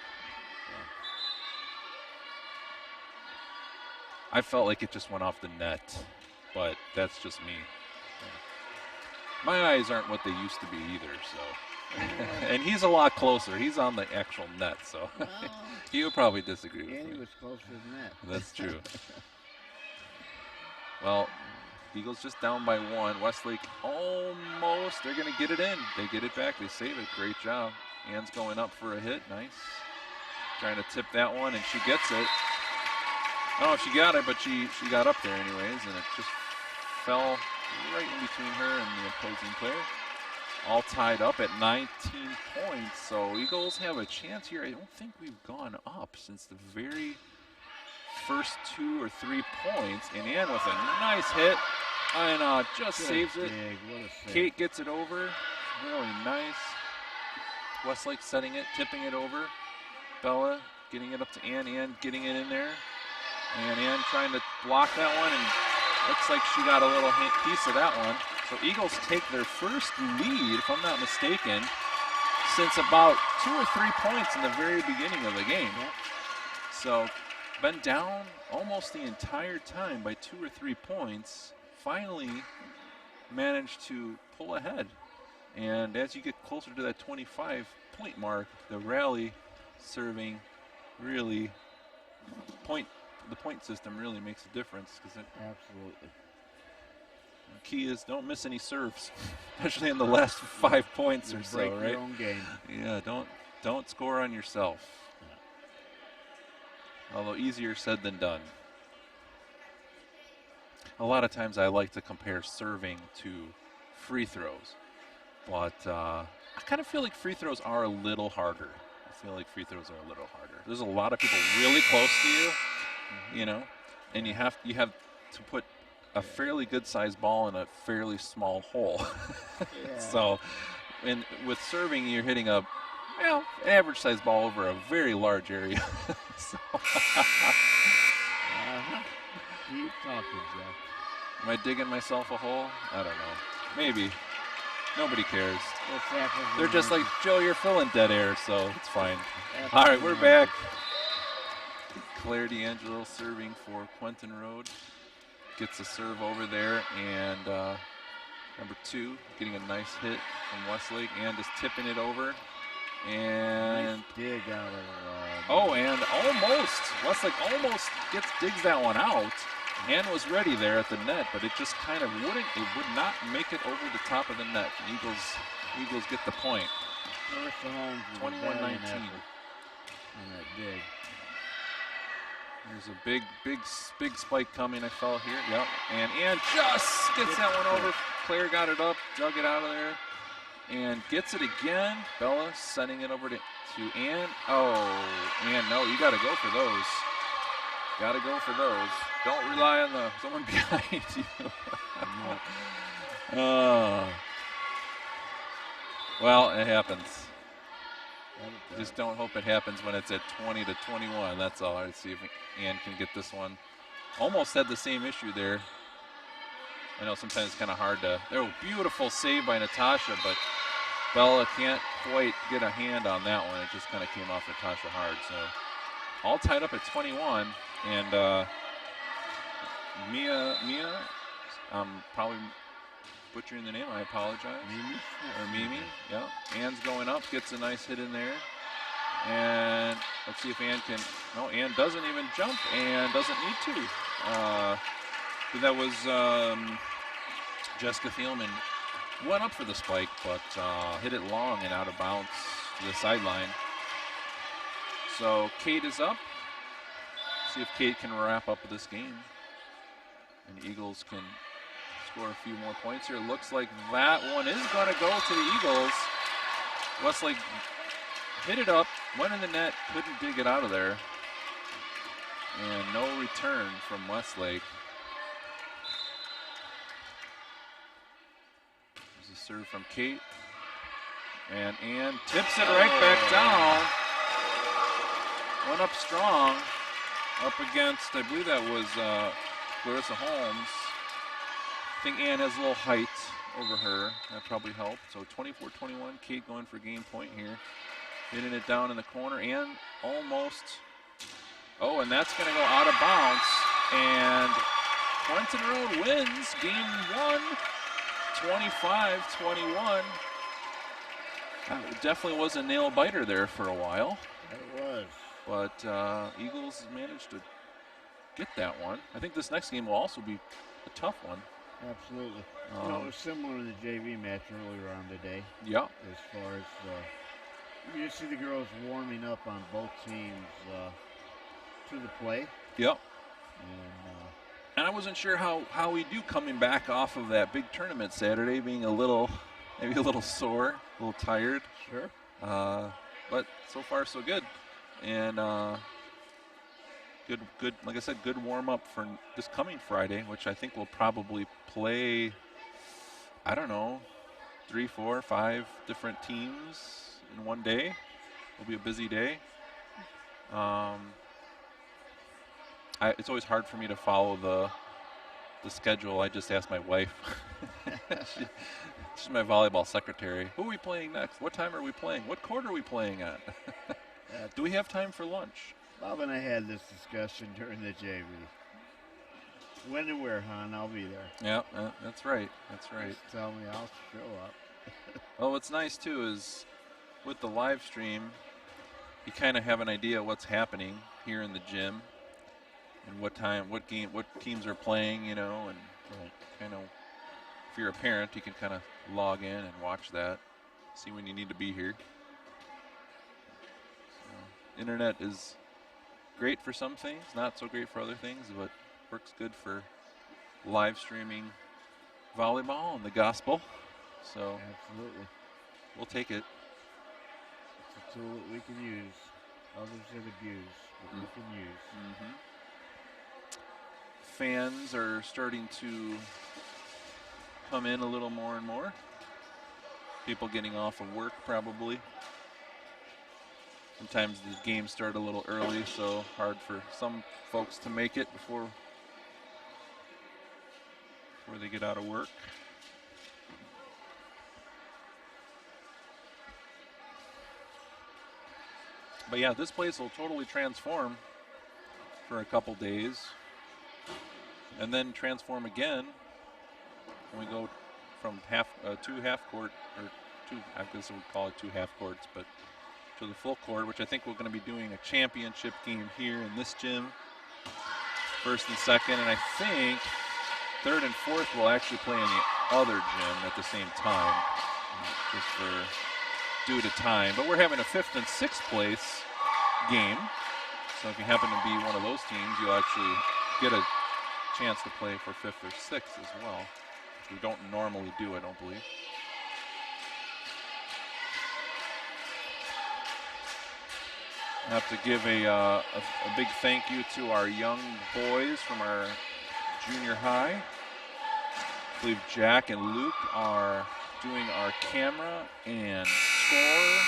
I felt like it just went off the net, but that's just me. My eyes aren't what they used to be either, so. And he's a lot closer. He's on the actual net, so he would probably disagree with me. And he was closer than that. That's true. Well, Eagles just down by one. Westlake almost, they're going to get it in. They get it back. They save it. Great job. Ann's going up for a hit. Nice. Trying to tip that one, and she gets it. I don't know if she got it, but she got up there anyways, and it just fell right in between her and the opposing player. All tied up at 19 points, so Eagles have a chance here. I don't think we've gone up since the very first 2 or 3 points. And Ann with a nice hit, and just saves it. Kate gets it over, really nice. Westlake setting it, tipping it over. Bella getting it up to Ann, Ann getting it in there. And Ann trying to block that one, and looks like she got a little piece of that one. So Eagles take their first lead, if I'm not mistaken, since about 2 or 3 points in the very beginning of the game. Yep. So been down almost the entire time by 2 or 3 points. Finally managed to pull ahead. And as you get closer to that 25-point mark, the rally serving really the point system really makes a difference. Absolutely. The key is don't miss any serves, especially in the last 5 points or so, right? Your own game. Yeah, don't score on yourself. Yeah. Although easier said than done. A lot of times I like to compare serving to free throws, but I kind of feel like free throws are a little harder. There's a lot of people really close to you, you know, and you have to put a fairly good-sized ball in a fairly small hole. Yeah. So, with serving, you're hitting an average-sized ball over a very large area. So. Keep talking, Jeff. Am I digging myself a hole? I don't know. Maybe. Nobody cares. It's apples They're and just like, oranges. Joe, you're filling dead air, so it's fine. Apples All right, and we're oranges. back. Claire D'Angelo serving for Quentin Road. Gets a serve over there, and number 2 getting a nice hit from Westlake and just tipping it over. And Nice dig out of. and almost Westlake almost digs that one out and was ready there at the net, but it just kind of would not make it over the top of the net. And Eagles get the point. Clarissa Holmes with a 21-19. valiant effort on that dig. There's a big spike coming. I fell here. Yep. And just gets that one over. Claire got it up, dug it out of there, and gets it again. Bella sending it over to Ann. Oh, Ann, no, you got to go for those. Got to go for those. Don't rely on someone behind you. Well, it happens. Just don't hope it happens when it's at 20-21. That's all. Let's see if Ann can get this one. Almost had the same issue there. I know sometimes it's kind of hard to. Oh, beautiful save by Natasha, but Bella can't quite get a hand on that one. It just kind of came off Natasha hard. So all tied up at 21, and Mia, I'm probably butchering the name. I apologize. Mimi, yeah. Ann's going up, gets a nice hit in there. And let's see if Ann can. No, Ann doesn't even jump and doesn't need to. That was Jessica Thielman went up for the spike, but hit it long and out of bounds to the sideline. So Kate is up. See if Kate can wrap up this game. And the Eagles can score a few more points here. Looks like that one is going to go to the Eagles. Westlake hit it up, went in the net, couldn't dig it out of there. And no return from Westlake. There's a serve from Kate. And Ann tips it right back down. Went up strong. Up against, I believe that was Clarissa Holmes. I think Ann has a little height over her. That probably helped. So 24-21, Kate going for game point here. Hitting it down in the corner. Ann almost. Oh, and that's going to go out of bounds. And Quentin Road wins game 1, 25-21. Definitely was a nail biter there for a while. It was. But Eagles managed to get that one. I think this next game will also be a tough one. Absolutely. It was similar in the JV match earlier on today. Yeah. As far as you see the girls warming up on both teams to the play. Yep. And I wasn't sure how we do coming back off of that big tournament Saturday, being maybe a little sore, a little tired. Sure. But so far so good. And good. Like I said, good warm up for this coming Friday, which I think we'll probably play. I don't know, 3, 4, 5 different teams in one day. It'll be a busy day. It's always hard for me to follow the schedule. I just ask my wife. She's my volleyball secretary. Who are we playing next? What time are we playing? What court are we playing at? Do we have time for lunch? Bob and I had this discussion during the JV. When and where, hon? I'll be there. Yeah, that's right. That's right. Just tell me, I'll show up. Well, what's nice too is with the live stream, you kind of have an idea what's happening here in the gym and what teams are playing, and kind of, if you're a parent, you can kind of log in and watch that, see when you need to be here. So, internet is great for some things, not so great for other things, but works good for live streaming volleyball and the gospel. So Absolutely. we'll take it. It's a tool that we can use. Others have abused, but we can use. Mm-hmm. Fans are starting to come in a little more and more. People getting off of work probably. Sometimes the games start a little early, so hard for some folks to make it before they get out of work. But yeah, this place will totally transform for a couple days, and then transform again when we go from two half court, or two, I guess we would call it two half courts, but to the full court, which I think we're going to be doing a championship game here in this gym, first and second, and I think third and fourth will actually play in the other gym at the same time, just for due to time. But we're having a fifth and sixth place game, so if you happen to be one of those teams, you'll actually get a chance to play for fifth or sixth as well. We don't normally do, I don't believe. I have to give a big thank you to our young boys from our junior high. I believe Jack and Luke are doing our camera and score.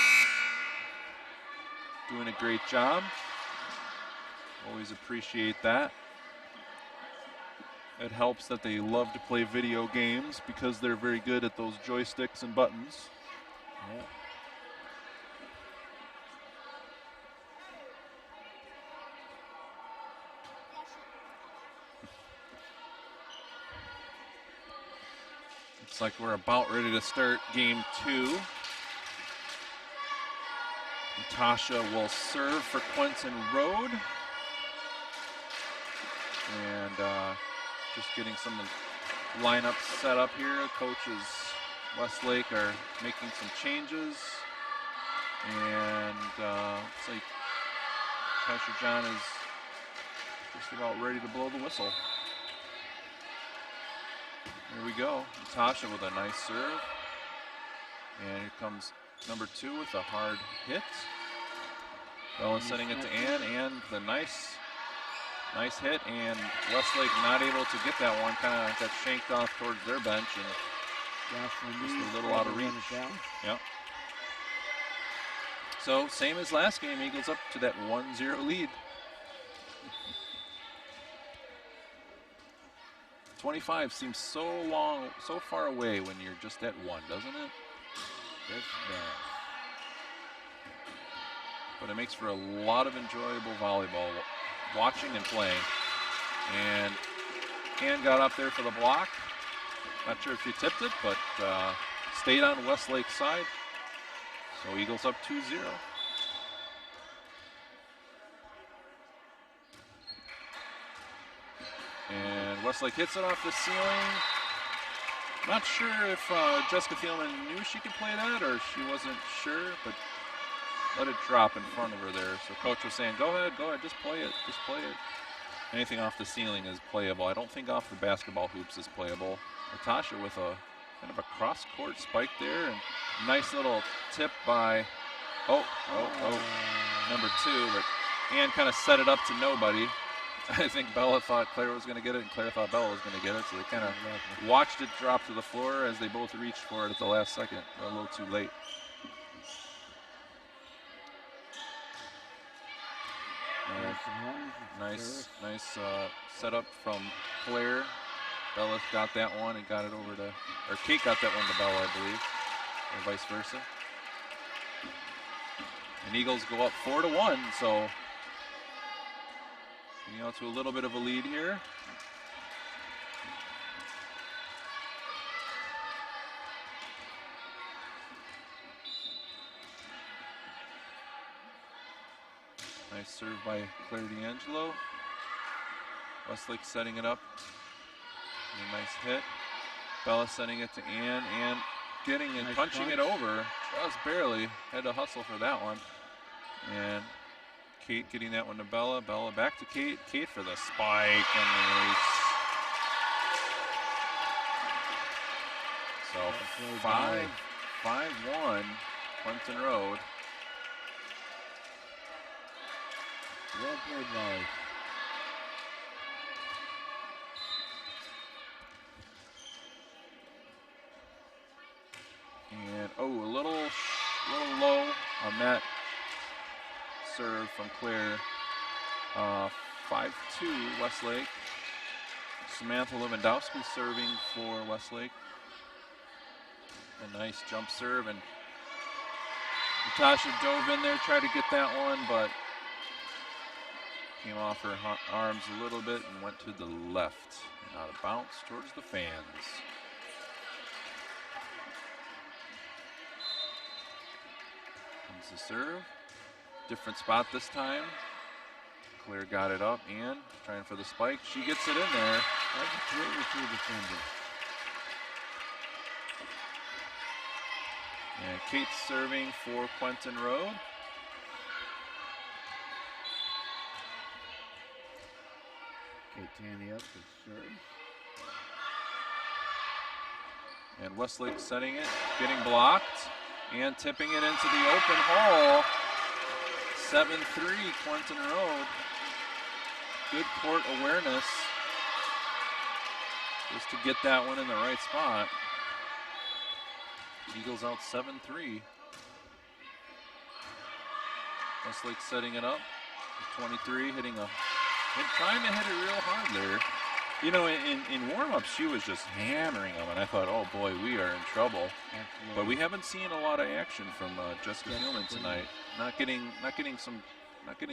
Doing a great job. Always appreciate that. It helps that they love to play video games because they're very good at those joysticks and buttons. Yeah. Looks like we're about ready to start game 2. Natasha will serve for Quentin Road. And just getting some lineups set up here. Coaches Westlake are making some changes. And looks like Pastor John is just about ready to blow the whistle. Here we go. Natasha with a nice serve. And here comes number 2 with a hard hit. Bella sending it to Ann. And the nice hit. And Westlake not able to get that one. Kind of got shanked off towards their bench. And just a little out of reach. Yep. So same as last game. Eagles up to that 1-0 lead. 25 seems so long, so far away when you're just at 1, doesn't it? Yes, it does. But it makes for a lot of enjoyable volleyball, watching and playing. And Ann got up there for the block. Not sure if she tipped it, but stayed on Westlake's side. So Eagles up 2-0. And Westlake hits it off the ceiling. Not sure if Jessica Thielman knew she could play that or she wasn't sure, but let it drop in front of her there. So coach was saying, go ahead, just play it, just play it. Anything off the ceiling is playable. I don't think off the basketball hoops is playable. Natasha with a kind of a cross-court spike there, and nice little tip by, number 2, but Ann kind of set it up to nobody. I think Bella thought Claire was going to get it, and Claire thought Bella was going to get it, so they kind of watched it drop to the floor as they both reached for it at the last second. A little too late. Nice setup from Claire. Bella got that one and got it over to, or Kate got that one to Bella, I believe, or vice versa. And Eagles go up 4-1, so getting out to a little bit of a lead here. Nice serve by Claire D'Angelo. Westlake setting it up. And a nice hit. Bella sending it to Ann. Ann getting and punching it over. Just barely. Had to hustle for that one. And Kate getting that one to Bella. Bella back to Kate. Kate for the spike and the ace. So 5-1 Clemson Road. Well played, Molly. And a little low on that serve from Claire. 5-2 Westlake. Samantha Lewandowski serving for Westlake. A nice jump serve, and Natasha dove in there, tried to get that one, but came off her arms a little bit and went to the left. And out of bounds towards the fans. Comes the serve. Different spot this time. Claire got it up and trying for the spike. She gets it in there. That's a great return defender. And Kate's serving for Quentin Road. Kate Tanny up to serve. And Westlake setting it, getting blocked, and tipping it into the open hole. 7-3 Quentin Road. Good court awareness just to get that one in the right spot. Eagles out 7-3. Westlake setting it up. 23 trying to hit it real hard there. You know, in warm-ups, she was just hammering them, and I thought, oh boy, we are in trouble. Absolutely. But we haven't seen a lot of action from Jessica Hillman tonight. Not getting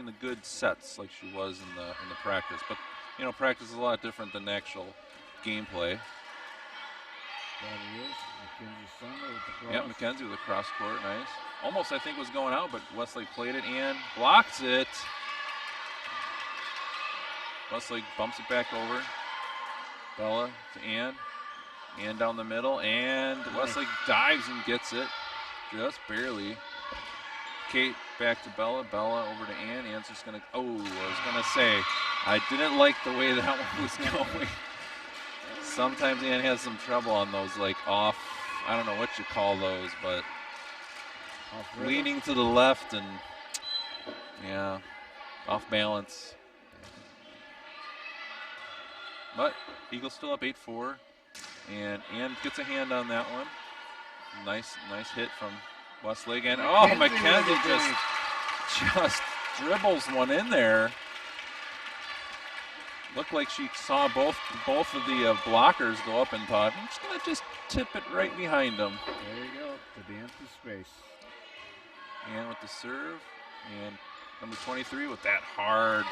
the good sets like she was in the practice. But you know, practice is a lot different than actual gameplay. That is Mackenzie Summer with the cross. Yeah, Mackenzie with the cross court, nice. Almost, I think, was going out, but Westlake played it and blocks it. Westlake bumps it back over. Bella to Ann. Ann down the middle, and Westlake dives and gets it. Just barely. Kate back to Bella. Bella over to Ann. Ann's just going to, I was going to say, I didn't like the way that one was going. Sometimes Ann has some trouble on those, like off, I don't know what you call those, but leaning to the left and, yeah, off balance. But Eagles still up 8-4, and Ann gets a hand on that one. Nice hit from Westlake, and Mackenzie just dribbles one in there. Looked like she saw both of the blockers go up and thought, I'm just gonna tip it right behind them. There you go, to the empty space. And with the serve, and number 23 with that hard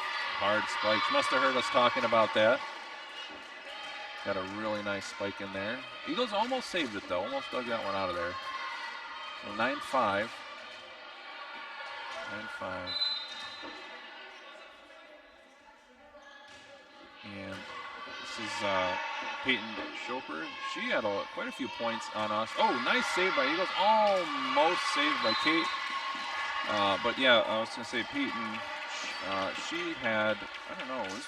spike. She must have heard us talking about that. Got a really nice spike in there. Eagles almost saved it though, almost dug that one out of there. So 9-5. 9-5. And this is Peyton Schoper. She had quite a few points on us. Oh, nice save by Eagles. Almost saved by Kate. But yeah, I was going to say Peyton, she had, I don't know, it was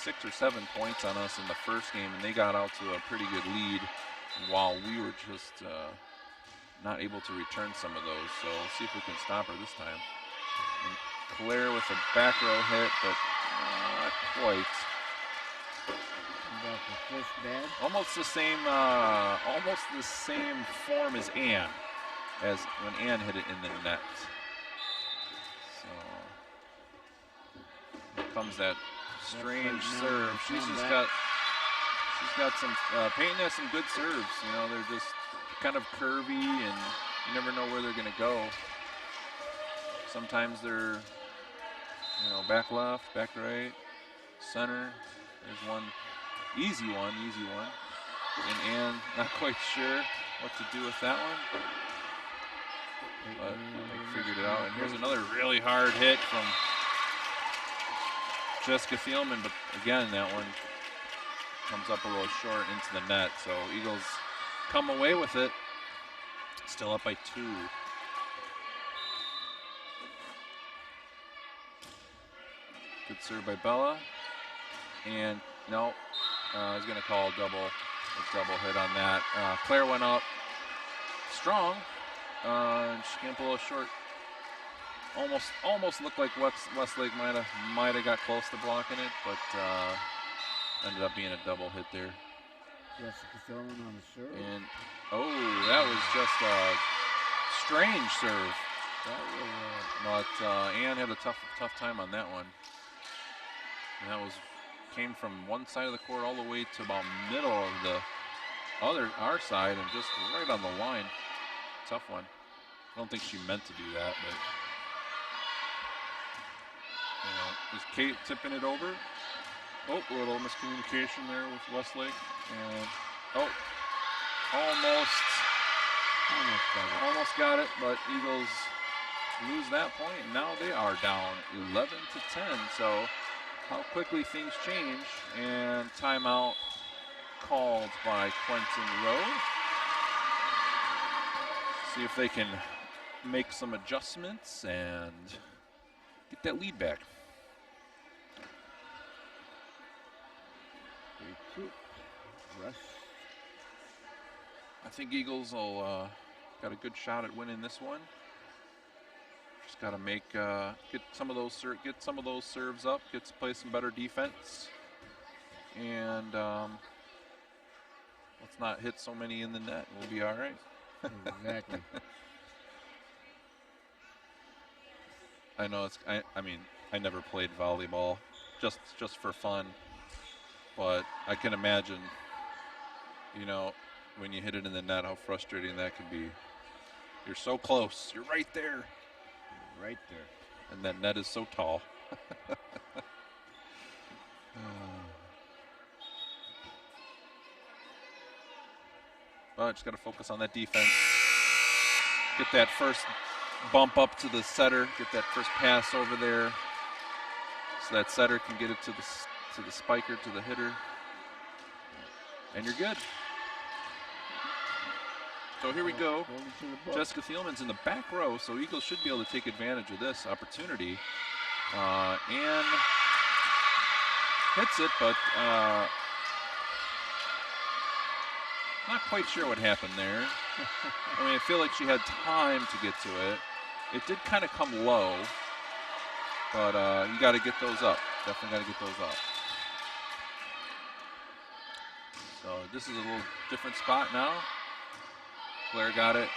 6 or 7 points on us in the first game, and they got out to a pretty good lead while we were just not able to return some of those. So we'll see if we can stop her this time. And Claire with a back row hit, but not quite. Almost the same form as Ann, as when Ann hit it in the net. So here comes that strange serve. She's got some. Peyton has some good serves. You know, they're just kind of curvy, and you never know where they're going to go. Sometimes they're, you know, back left, back right, center. There's one. Easy one. And Ann not quite sure what to do with that one. But they figured it out. And here's another really hard hit from Jessica Thielman. But again, that one comes up a little short into the net. So Eagles come away with it. Still up by 2. Good serve by Bella. And no. I was going to call a double hit on that. Claire went up strong. She came up a little short. Almost looked like Westlake might have got close to blocking it, but ended up being a double hit there. Jessica Thielman on the serve. And that was just a strange serve. But Ann had a tough time on that one. And that came from one side of the court all the way to about middle of our side, and just right on the line. Tough one. I don't think she meant to do that, but is Kate tipping it over? Oh, a little miscommunication there with Westlake, and almost got it, but Eagles lose that point, and now they are down 11-10. So how quickly things change, and timeout called by Quentin Rowe. See if they can make some adjustments and get that lead back. I think Eagles will got a good shot at winning this one. Just got to make get some of those serves up, play some better defense, and let's not hit so many in the net. We'll be all right. Exactly. I know I mean, I never played volleyball, just for fun, but I can imagine, when you hit it in the net, how frustrating that can be. You're so close. You're right there. Right there. And that net is so tall. Well, just got to focus on that defense. Get that first bump up to the setter. Get that first pass over there, so that setter can get it to the spiker, to the hitter, and you're good. So here we go. Jessica Thielman's in the back row, so Eagles should be able to take advantage of this opportunity. And hits it, but not quite sure what happened there. I mean, I feel like she had time to get to it. It did kind of come low, but you got to get those up. Definitely got to get those up. So this is a little different spot now. Claire got it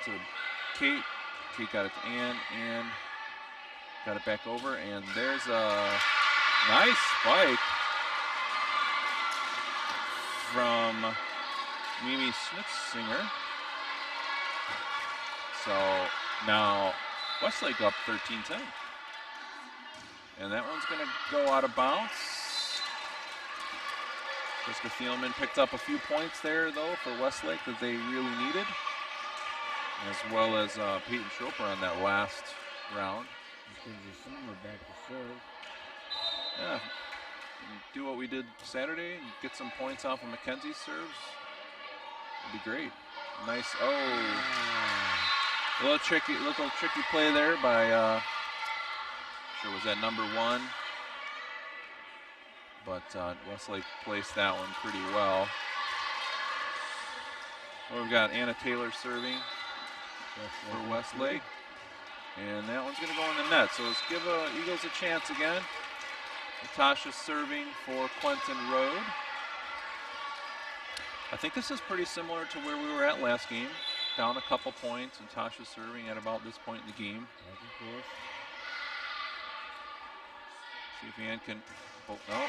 to Kate. Kate got it to Ann. Ann got it back over, and there's a nice spike from Mimi Smith-Singer. So now Westlake up 13-10. And that one's going to go out of bounds. Jessica Thielman picked up a few points there, though, for Westlake that they really needed, as well as Peyton Schroeper on that last round. Back to serve. Yeah, do what we did Saturday and get some points off of Mackenzie's serves. It'd be great. Nice. A little tricky play there by. Sure was that number 1. But Westlake placed that one pretty well. Well, we've got Anna Taylor serving for Westlake. And that one's going to go in the net. So let's give Eagles a chance again. Natasha serving for Quentin Road. I think this is pretty similar to where we were at last game. Down a couple points, and Tasha serving at about this point in the game. See if Ann can. Oh, no,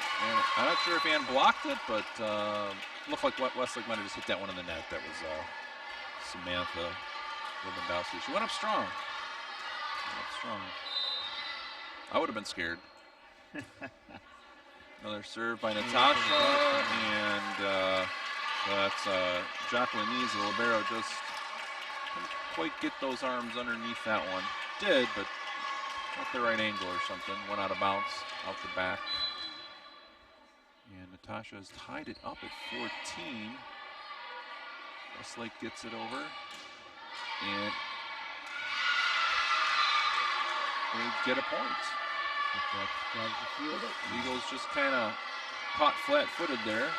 I'm not sure if Ann blocked it, but looked like Westlake might have just hit that one in the net. That was Samantha Lewandowski. She went up strong. I would have been scared. Another serve by Natasha, and that's Jacqueline Nees, the libero, just couldn't quite get those arms underneath that one. Did, but not the right angle or something. Went out of bounds, out the back. And Natasha has tied it up at 14. Westlake gets it over. And they get a point. Eagles just kind of caught flat-footed there.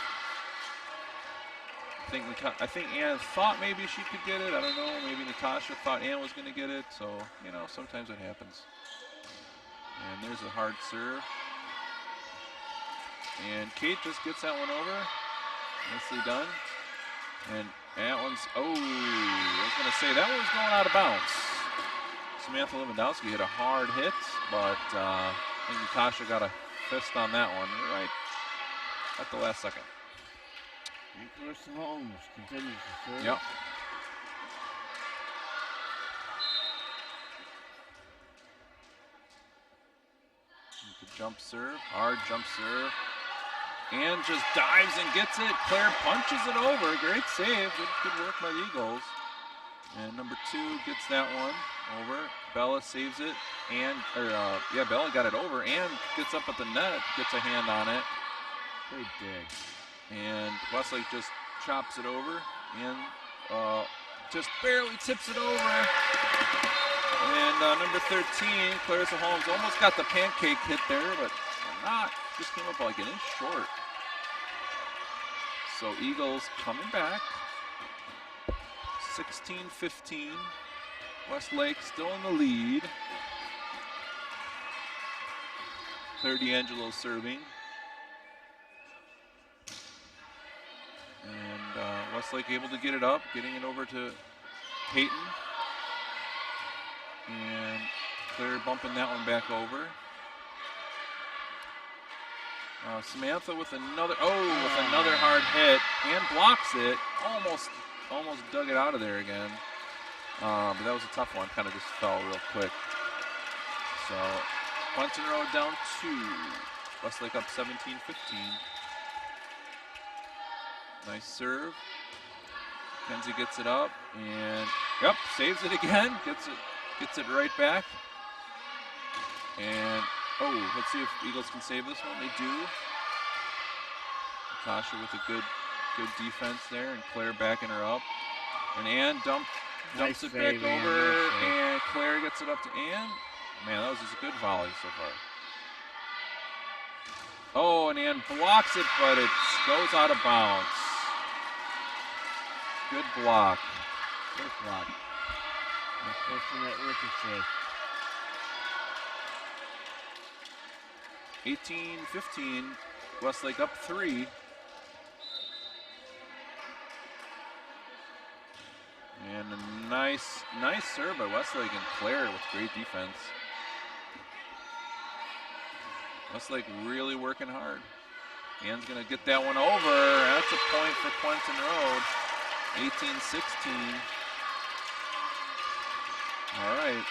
I think Ann thought maybe she could get it. I don't know. Maybe Natasha thought Ann was going to get it. So, sometimes it happens. And there's a hard serve. And Kate just gets that one over. Nicely done. And that one's, I was going to say, that one was going out of bounds. Samantha Lewandowski hit a hard hit, but I think Natasha got a fist on that one right at the last second. And Clarissa Holmes continues to serve. Yep. jump serve, hard jump serve. And just dives and gets it. Claire punches it over. Great save. Good work by the Eagles. And number 2 gets that one over. Bella saves it. And, Bella got it over and gets up at the net. Gets a hand on it. Great dig. And Westlake just chops it over. And just barely tips it over. And number 13, Clarissa Holmes, almost got the pancake hit there, but not. Just came up like an inch short. So Eagles coming back. 16-15. Westlake still in the lead. Claire D'Angelo serving. And Westlake able to get it up, getting it over to Peyton. And Claire bumping that one back over. Samantha with another hard hit and blocks it. Almost dug it out of there again. But that was a tough one. Kind of just fell real quick. So Clinton Road down 2. Westlake up 17-15. Nice serve. Kenzie gets it up and saves it again. Gets it right back. And let's see if Eagles can save this one. They do. Natasha with a good defense there, and Claire backing her up. And Ann dumps Nice it save, back Ann. over, Nice save. and Claire gets it up to Ann. Man, that was just a good volley so far. Oh, and Ann blocks it, but it goes out of bounds. Good block. Good block. Unfortunate ricochet. 18-15, Westlake up 3. And a nice serve by Westlake and Claire with great defense. Westlake really working hard. Ann's gonna get that one over. That's a point for Quentin Road. 18-16. All right.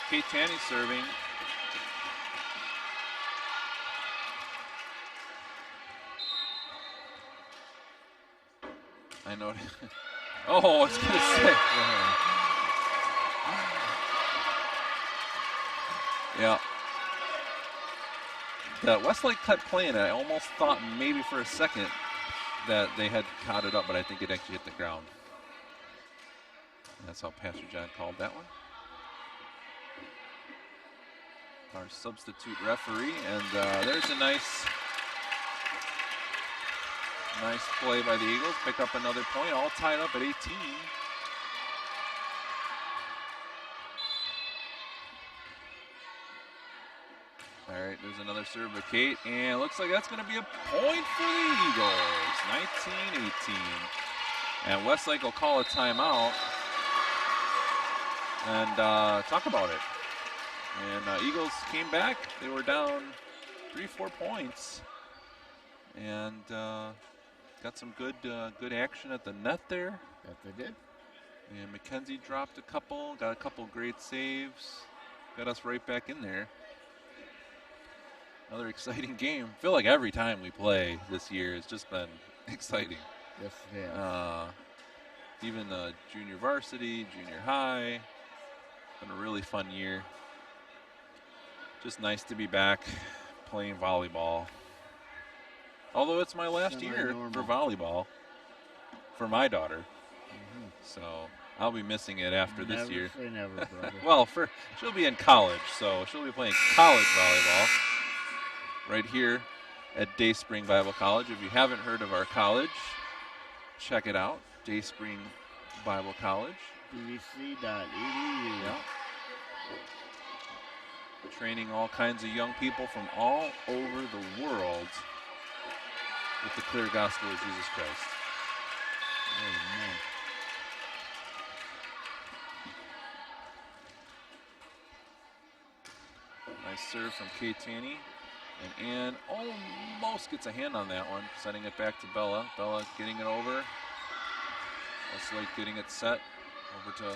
Kate Tanny serving. I know. Oh, I was going to say. Yeah. The Westlake kept playing it. I almost thought maybe for a second that they had caught it up, but I think it actually hit the ground. That's how Pastor John called that one. Our substitute referee, and there's a nice play by the Eagles. Pick up another point, all tied up at 18. All right, there's another serve by Kate, and it looks like that's going to be a point for the Eagles. 19-18. And Westlake will call a timeout and talk about it. And Eagles came back. They were down 3-4 points. And got some good action at the net there. That they did. And Mackenzie dropped a couple, got a couple great saves, got us right back in there. Another exciting game. I feel like every time we play this year it's just been exciting. Yes, it has. Even the junior varsity, junior high. Been a really fun year. Just nice to be back playing volleyball. Although it's my last year for volleyball for my daughter. Mm-hmm. So I'll be missing it after this year. Never say never, brother. Well, she'll be in college, so she'll be playing college volleyball right here at Dayspring Bible College. If you haven't heard of our college, check it out, Dayspring Bible College. DVC.edu. Yeah. Training all kinds of young people from all over the world with the clear gospel of Jesus Christ. Amen. Nice serve from Kate Tanny. And Ann almost gets a hand on that one, sending it back to Bella. Bella getting it over. Westlake getting it set over to,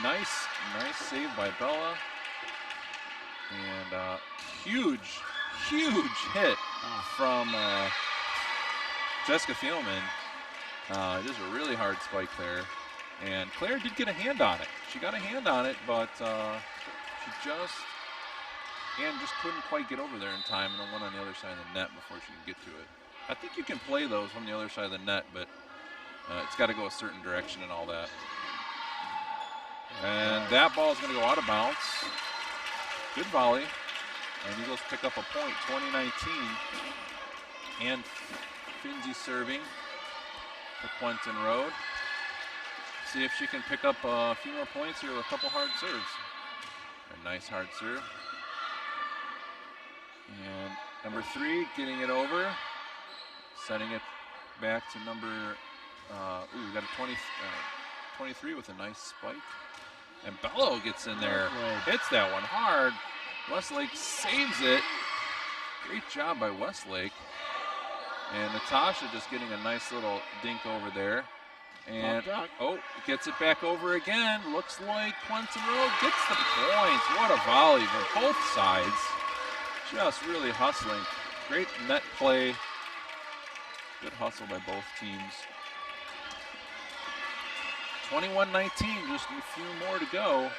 nice save by Bella. And huge hit from Jessica Thielman. It is a really hard spike there. And Claire did get a hand on it. She got a hand on it, but she just couldn't quite get over there in time, and then went on the other side of the net before she could get to it. I think you can play those from the other side of the net, but it's got to go a certain direction and all that. And that ball is going to go out of bounds. Good volley. And Eagles pick up a point, 20-19. And Finzi serving for Quentin Road. See if she can pick up a few more points here with a couple hard serves. A nice hard serve. And number 3 getting it over. Setting it back to number, we got a 23 with a nice spike. And Bello gets in there, hits that one hard. Westlake saves it. Great job by Westlake. And Natasha just getting a nice little dink over there. And, gets it back over again. Looks like Quentin Road gets the points. What a volley for both sides. Just really hustling. Great net play. Good hustle by both teams. 21-19, just a few more to go.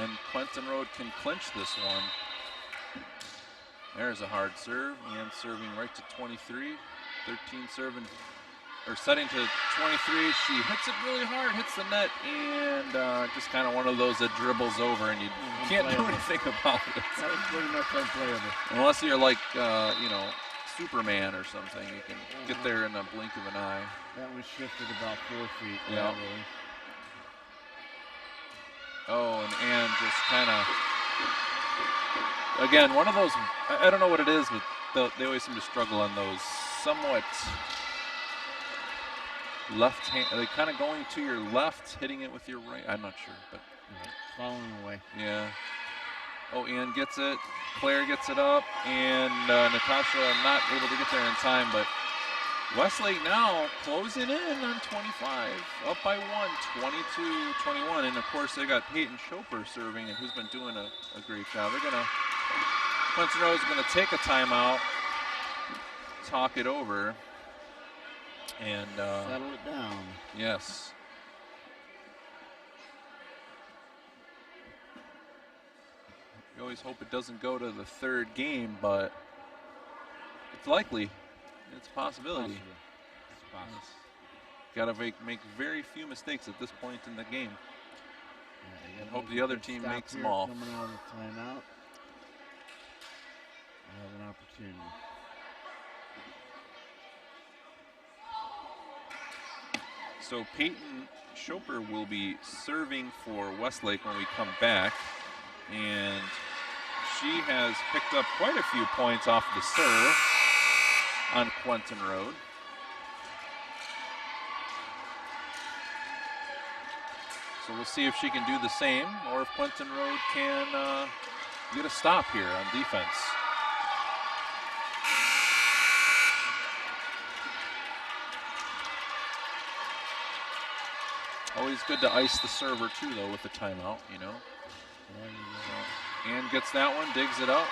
And Quentin Road can clinch this one. There's a hard serve, and serving right to 23. 13 serving, or setting to 23. She hits it really hard, hits the net, and just kind of one of those that dribbles over, and you can't do anything about it. That was pretty much unplayable. Unless you're like, Superman or something. You can get there in a blink of an eye. That one shifted about 4 feet. Yeah. Really. Oh, and just kind of, again, one of those, I don't know what it is, but they always seem to struggle on those somewhat left hand, like kind of going to your left, hitting it with your right. I'm not sure, but. Following away. Yeah. Oh, Ann gets it. Claire gets it up, and Natasha not able to get there in time, but Westlake now closing in on 25, up by 1, 22-21, and of course they got Peyton Schoper serving, and who's been doing a great job. Quentin Road's gonna take a timeout, talk it over, and settle it down. Yes. You always hope it doesn't go to the 3rd game, but it's likely. It's a possibility. It's possible. Got to make very few mistakes at this point in the game. Yeah, and hope the other team makes them all. Coming out of the timeout. We have an opportunity. So Peyton Schoper will be serving for Westlake when we come back. And she has picked up quite a few points off the serve on Quentin Road. So we'll see if she can do the same, or if Quentin Road can get a stop here on defense. Always good to ice the server too, though, with the timeout, you know. So Ann gets that one, digs it up,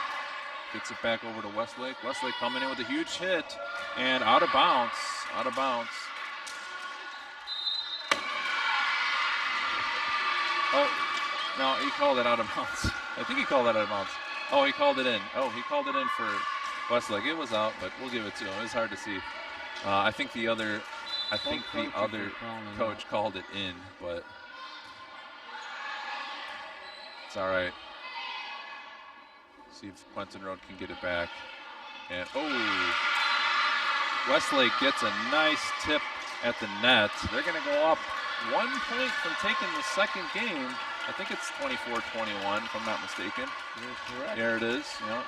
gets it back over to Westlake. Westlake coming in with a huge hit, and out of bounds, out of bounds. Oh, no, he called it out of bounds. I think he called that out of bounds. Oh, he called it in. Oh, he called it in for Westlake. It was out, but we'll give it to him. It was hard to see. I think the other coach called it in, but it's all right. See if Quentin Road can get it back. And Westlake gets a nice tip at the net. They're going to go up 1 point from taking the second game. I think it's 24-21, if I'm not mistaken. You're correct. There it is. Yeah.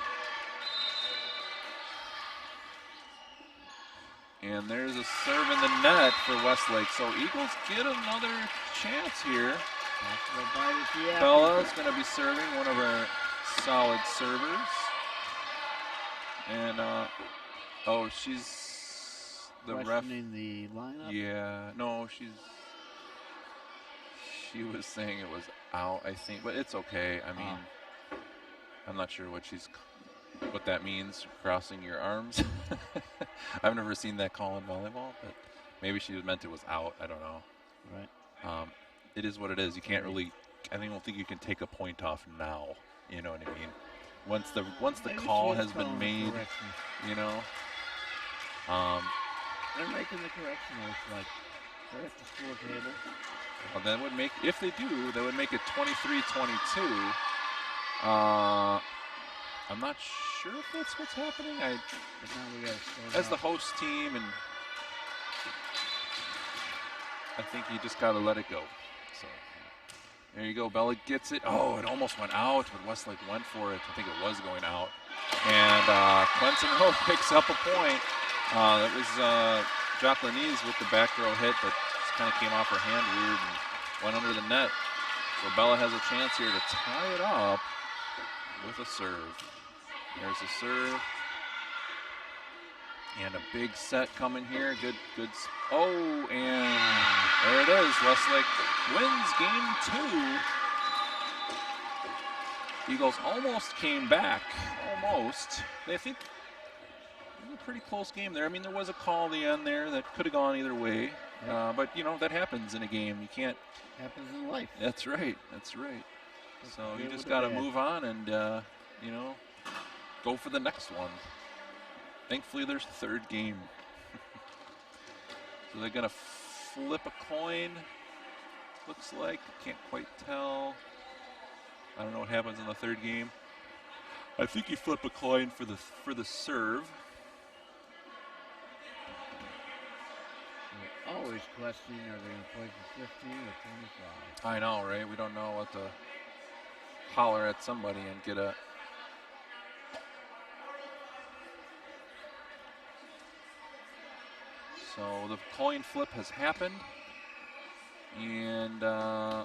And there's a serve in the net for Westlake. So Eagles get another chance here. Bella's going to be serving, one of our solid servers. And, she's the ref. The lineup? Yeah, no, she was saying it was out, I think, but it's okay. I mean, I'm not sure what that means, crossing your arms. I've never seen that call in volleyball, but maybe she meant it was out. I don't know. Right. It is what it is. You can't really. I don't think you can take a point off now. You know what I mean? Once the Maybe call she is has been calling the made, correction. you know. They're making the correction. It looks like they're at the score table. Well, that would make, if they do, that would make it 23-22. I'm not sure if that's what's happening. But now we got to start As the out. host team, and I think you just got to let it go. So there you go. Bella gets it. Oh, it almost went out, but Westlake went for it. I think it was going out. And Clemson Hope picks up a point. That was Jacqueline's with the back row hit, but just kind of came off her hand weird and went under the net. So Bella has a chance here to tie it up with a serve. There's a serve. And a big set coming here. Good. Oh, and there it is. Westlake wins game 2. Eagles almost came back. Almost. They think it was a pretty close game there. I mean, there was a call at the end there that could have gone either way. But, you know, that happens in a game. You can't. Happens in life. That's right. So you just got to move on and, you know, go for the next one. Thankfully, there's a third game. So they're going to flip a coin, looks like. Can't quite tell. I don't know what happens in the third game. I think you flip a coin for the serve. We're always questioning, are they going to play for 15 or 25? I know, right? We don't know what to holler at somebody and get a... So the coin flip has happened, and I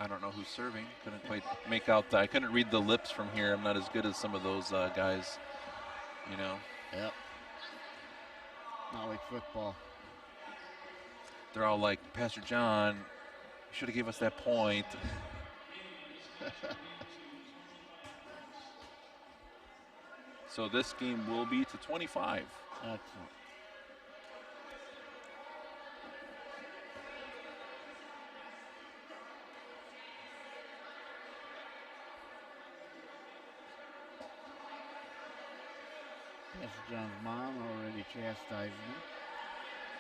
don't know who's serving. Couldn't quite make out I couldn't read the lips from here. I'm not as good as some of those guys, you know. Yep. Not like football. They're all like, Pastor John, you should have gave us that point. So this game will be to 25. Excellent. Pastor John's mom already chastising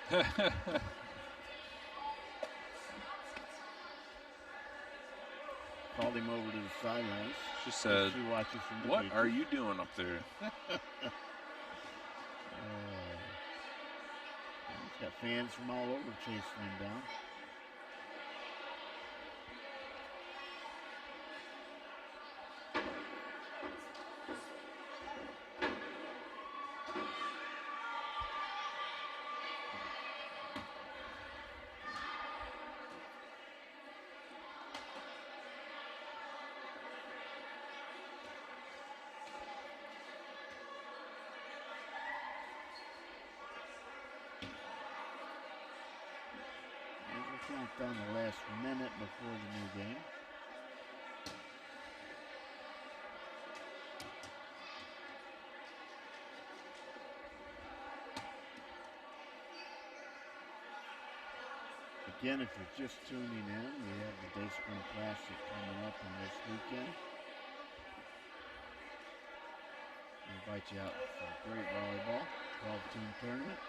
him. Called him over to the sidelines. She said, She watches from the "What bleachers. are you doing up there?" He's got fans from all over chasing him down. Count down the last minute before the new game. Again, if you're just tuning in, we have the Day Spring Classic coming up on this weekend. We invite you out for great volleyball, 12-team tournament.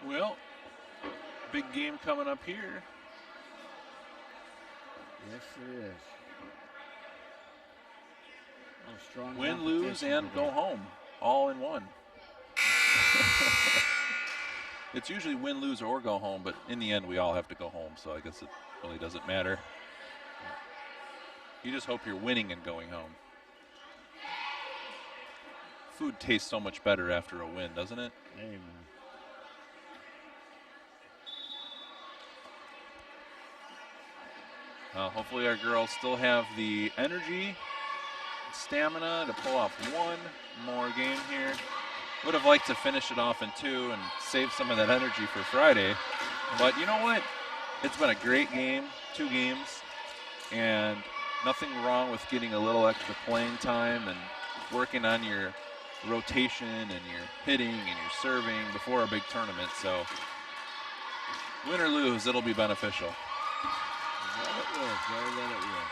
Well, big game coming up here. Yes, it is. Strong Win, lose, competition and today. go home, all in one. It's usually win, lose, or go home, but in the end, we all have to go home, so I guess it really doesn't matter. You just hope you're winning and going home. Food tastes so much better after a win, doesn't it? Amen. Hopefully our girls still have the energy, stamina to pull off one more game here. Would have liked to finish it off in 2 and save some of that energy for Friday. But you know what? It's been a great game, 2 games, and nothing wrong with getting a little extra playing time and working on your rotation and your hitting and your serving before a big tournament. So win or lose, it'll be beneficial. That it will, Joe, that it will.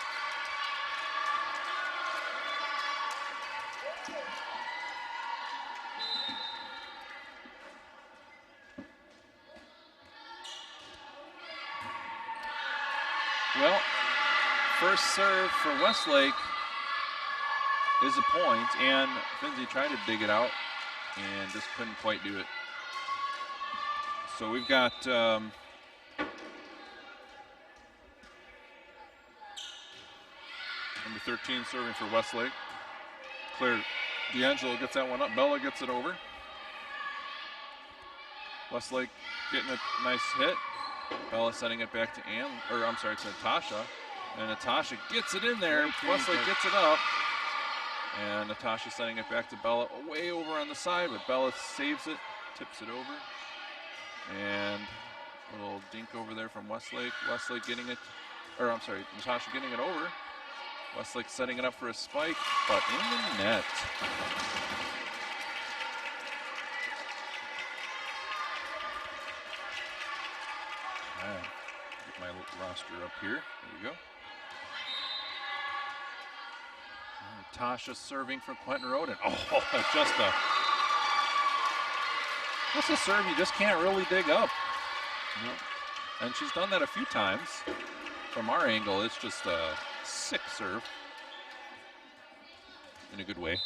Well, first serve for Westlake is a point, and Finzi tried to dig it out and just couldn't quite do it. So we've got number 13 serving for Westlake. Claire D'Angelo gets that one up. Bella gets it over. Westlake getting a nice hit. Bella sending it back to to Natasha. And Natasha gets it in there. Westlake gets it up. And Natasha sending it back to Bella way over on the side, but Bella saves it, tips it over. And a little dink over there from Westlake. Westlake getting it, Natasha getting it over. Westlake setting it up for a spike, but in the net. Get my roster up here. There we go. Natasha serving for Quentin Roden. Oh, just a serve you just can't really dig up. Nope. And she's done that a few times. From our angle, it's just a sick serve. In a good way.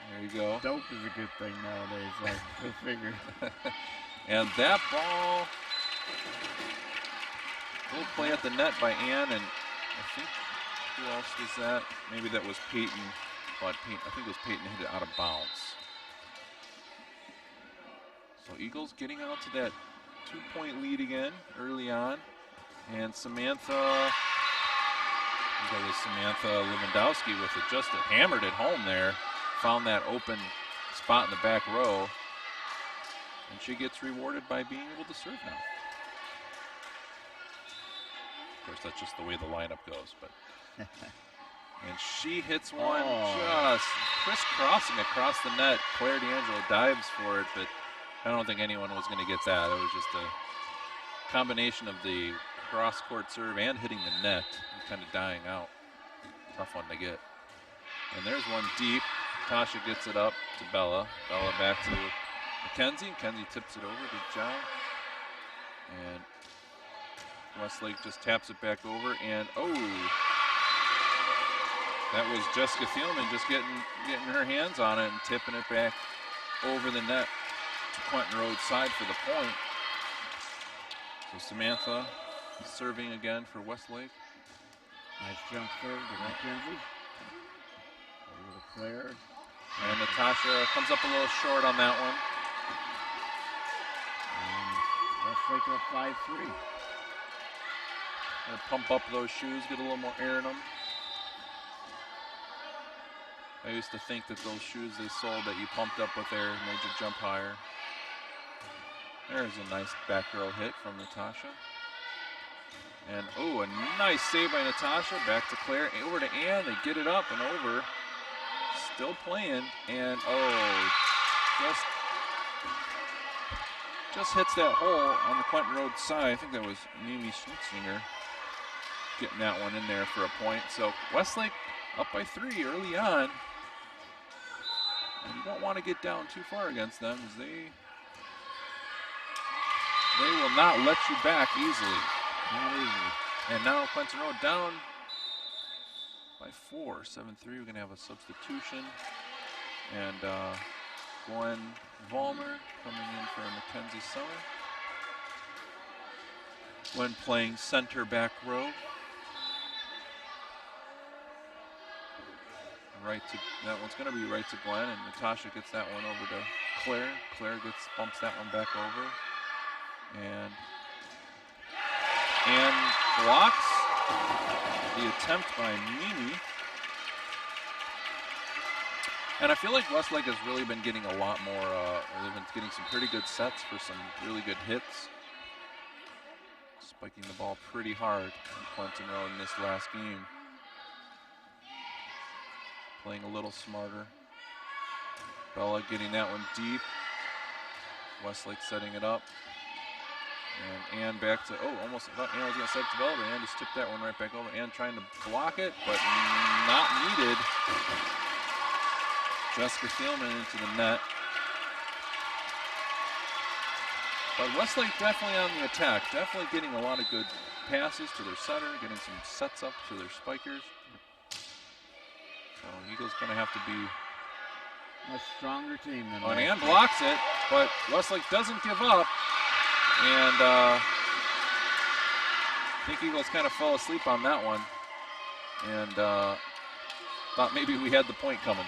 There you go. Dope is a good thing nowadays, like the figure. And that ball, little play at the net by Ann, and I think, who else was that? Maybe that was Peyton, but I think it was Peyton hit it out of bounds. So Eagles getting out to that 2-point lead again early on. And Samantha Lewandowski with it, just hammered it home there. Found that open spot in the back row. And she gets rewarded by being able to serve now. Of course, that's just the way the lineup goes. But and she hits one just crisscrossing across the net. Claire D'Angelo dives for it, but I don't think anyone was going to get that. It was just a combination of the cross-court serve and hitting the net and kind of dying out. Tough one to get. And there's one deep. Tasha gets it up to Bella. Bella back to Mackenzie. Mackenzie tips it over to John. And Westlake just taps it back over. And that was Jessica Thielman just getting her hands on it and tipping it back over the net to Quentin Rhodes' side for the point. So Samantha serving again for Westlake. Nice jump serve to Mackenzie. Over to Claire. And Natasha comes up a little short on that one. And Westlake up 5-3. Gonna pump up those shoes, get a little more air in them. I used to think that those shoes they sold that you pumped up with air made you jump higher. There's a nice back row hit from Natasha. And a nice save by Natasha. Back to Claire, over to Ann. They get it up and over. Still playing, and just hits that hole on the Quentin Rhodes side. I think that was Mimi Schutzinger getting that one in there for a point. So Westlake up by 3 early on. And you don't want to get down too far against them, as they will not let you back easily. Not easily. And now Quentin Rhodes down by 4, 7-3. We're going to have a substitution. And Gwen Vollmer coming in for Mackenzie Summer. Gwen playing center back row. That one's going to be right to Gwen, and Natasha gets that one over to Claire. Claire bumps that one back over. And blocks the attempt by Mimi. And I feel like Westlake has really been getting a lot more, they've been getting some pretty good sets for some really good hits. Spiking the ball pretty hard in Clinton Road in this last game. Playing a little smarter. Bella getting that one deep. Westlake setting it up. And Ann back to, almost thought Ann was going to set it to Bella, but Ann just tipped that one right back over. Ann trying to block it, but not needed. Jessica Thielman into the net. But Westlake definitely on the attack. Definitely getting a lot of good passes to their setter, getting some sets up to their spikers. So Eagles going to have to be a stronger team than and Ann blocks it, but Westlake doesn't give up. And I think Eagles kind of fell asleep on that one. And thought maybe we had the point coming.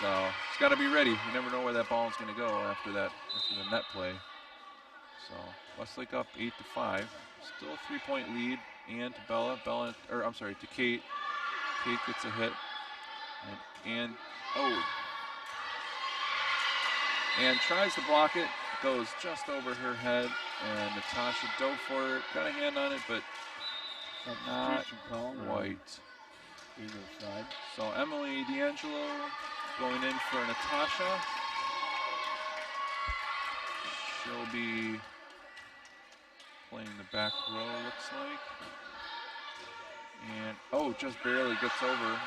So it's got to be ready. You never know where that ball is going to go after that, after the net play. So Westlake up 8-5. Still a 3-point lead. And to Bella. To Kate. Kate gets a hit. And tries to block it. Goes just over her head. And Natasha dove for it. Got a hand on it, but not quite. Eagles side. So Emily D'Angelo going in for Natasha. She'll be playing the back row, looks like. And, just barely gets over.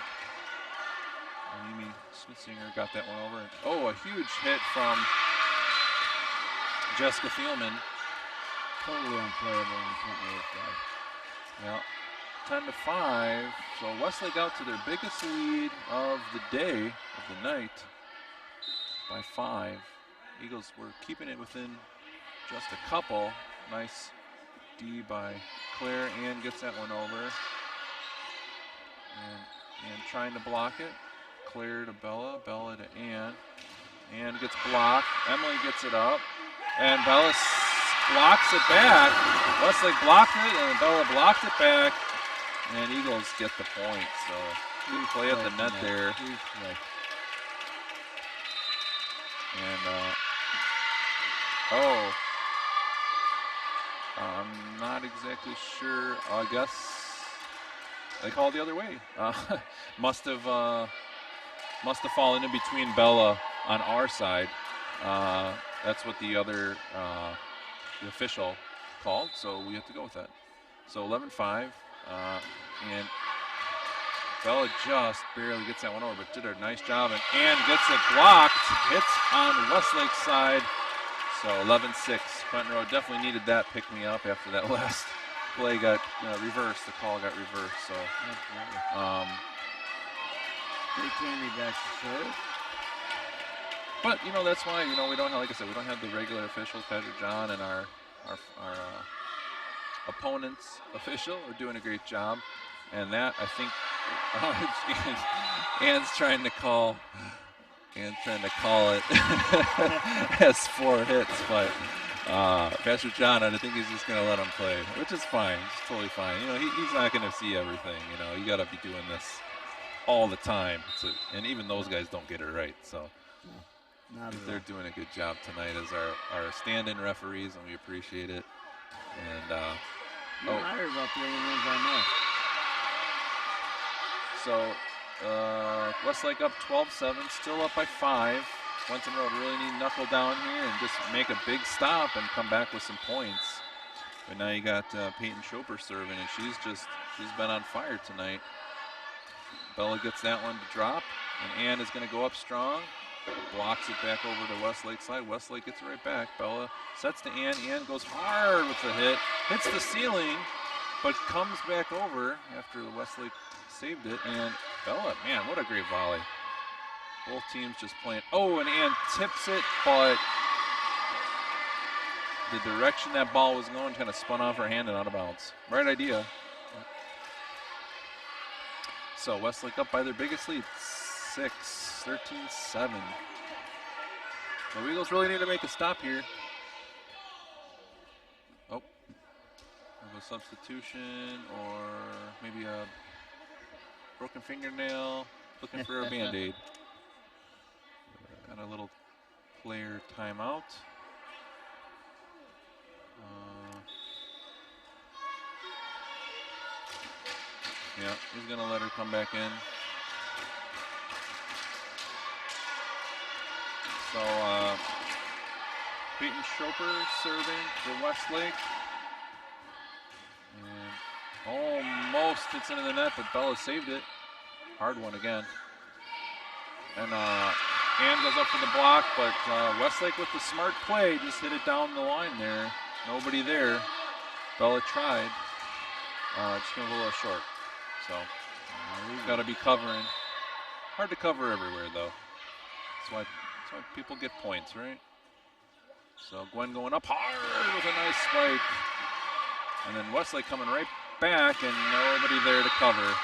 Amy Smithsinger got that one over. A huge hit from Jessica Thielman. Totally unplayable in front of the side. Yeah. 10-5. So Westlake out to their biggest lead of the day, of the night, by 5. Eagles were keeping it within just a couple. Nice D by Claire. Ann gets that one over. And trying to block it. Claire to Bella. Bella to Ann. Ann gets blocked. Emily gets it up. And Bella blocks it back. Westlake blocked it, and Bella blocked it back. And Eagles get the point. So good play at the net there. And I'm not exactly sure. I guess they called the other way. Must have fallen in between Bella on our side. That's what the other the official called. So we have to go with that. So 11-5. And Bella just barely gets that one over, but did a nice job. And Ann gets it blocked. Hits on Westlake's side. So 11-6. Clinton Road definitely needed that pick-me-up after that last play got reversed. The call got reversed. So Pretty candy back to serve. But that's why we don't have, like I said, we don't have the regular officials. Patrick John and our opponent's official are doing a great job. And that, I think, Ann's trying to call it as 4 hits, but Pastor John, I think he's just going to let him play, which is fine. It's totally fine. He's not going to see everything. You got to be doing this all the time. And even those guys don't get it right. So they're doing a good job tonight as our stand-in referees, and we appreciate it. And Myers up the only ones I know. So Westlake up 12-7, still up by 5. Clinton Road really need to knuckle down here and just make a big stop and come back with some points. But now you got Peyton Schoper serving, and she's been on fire tonight. Bella gets that one to drop, and Ann is going to go up strong. Blocks it back over to Westlake's side. Westlake gets it right back. Bella sets to Ann. Ann goes hard with the hit. Hits the ceiling, but comes back over after the Westlake saved it. And Bella, man, what a great volley. Both teams just playing. And Ann tips it, but the direction that ball was going kind of spun off her hand and out of bounds. Right idea. So Westlake up by their biggest lead, 13-7. The Eagles really need to make a stop here. A substitution or maybe a broken fingernail, looking for a Band-Aid. Got a little player timeout. Yeah, he's going to let her come back in. So, Peyton Schoper serving for Westlake. And almost hits into the net, but Bella saved it. Hard one again. And Ann goes up for the block, but Westlake with the smart play just hit it down the line there. Nobody there. Bella tried. Just going to go a little short. So, we've got to be covering. Hard to cover everywhere, though. That's why people get points, right? So Gwen going up hard with a nice spike. And then Westlake coming right back and nobody there to cover.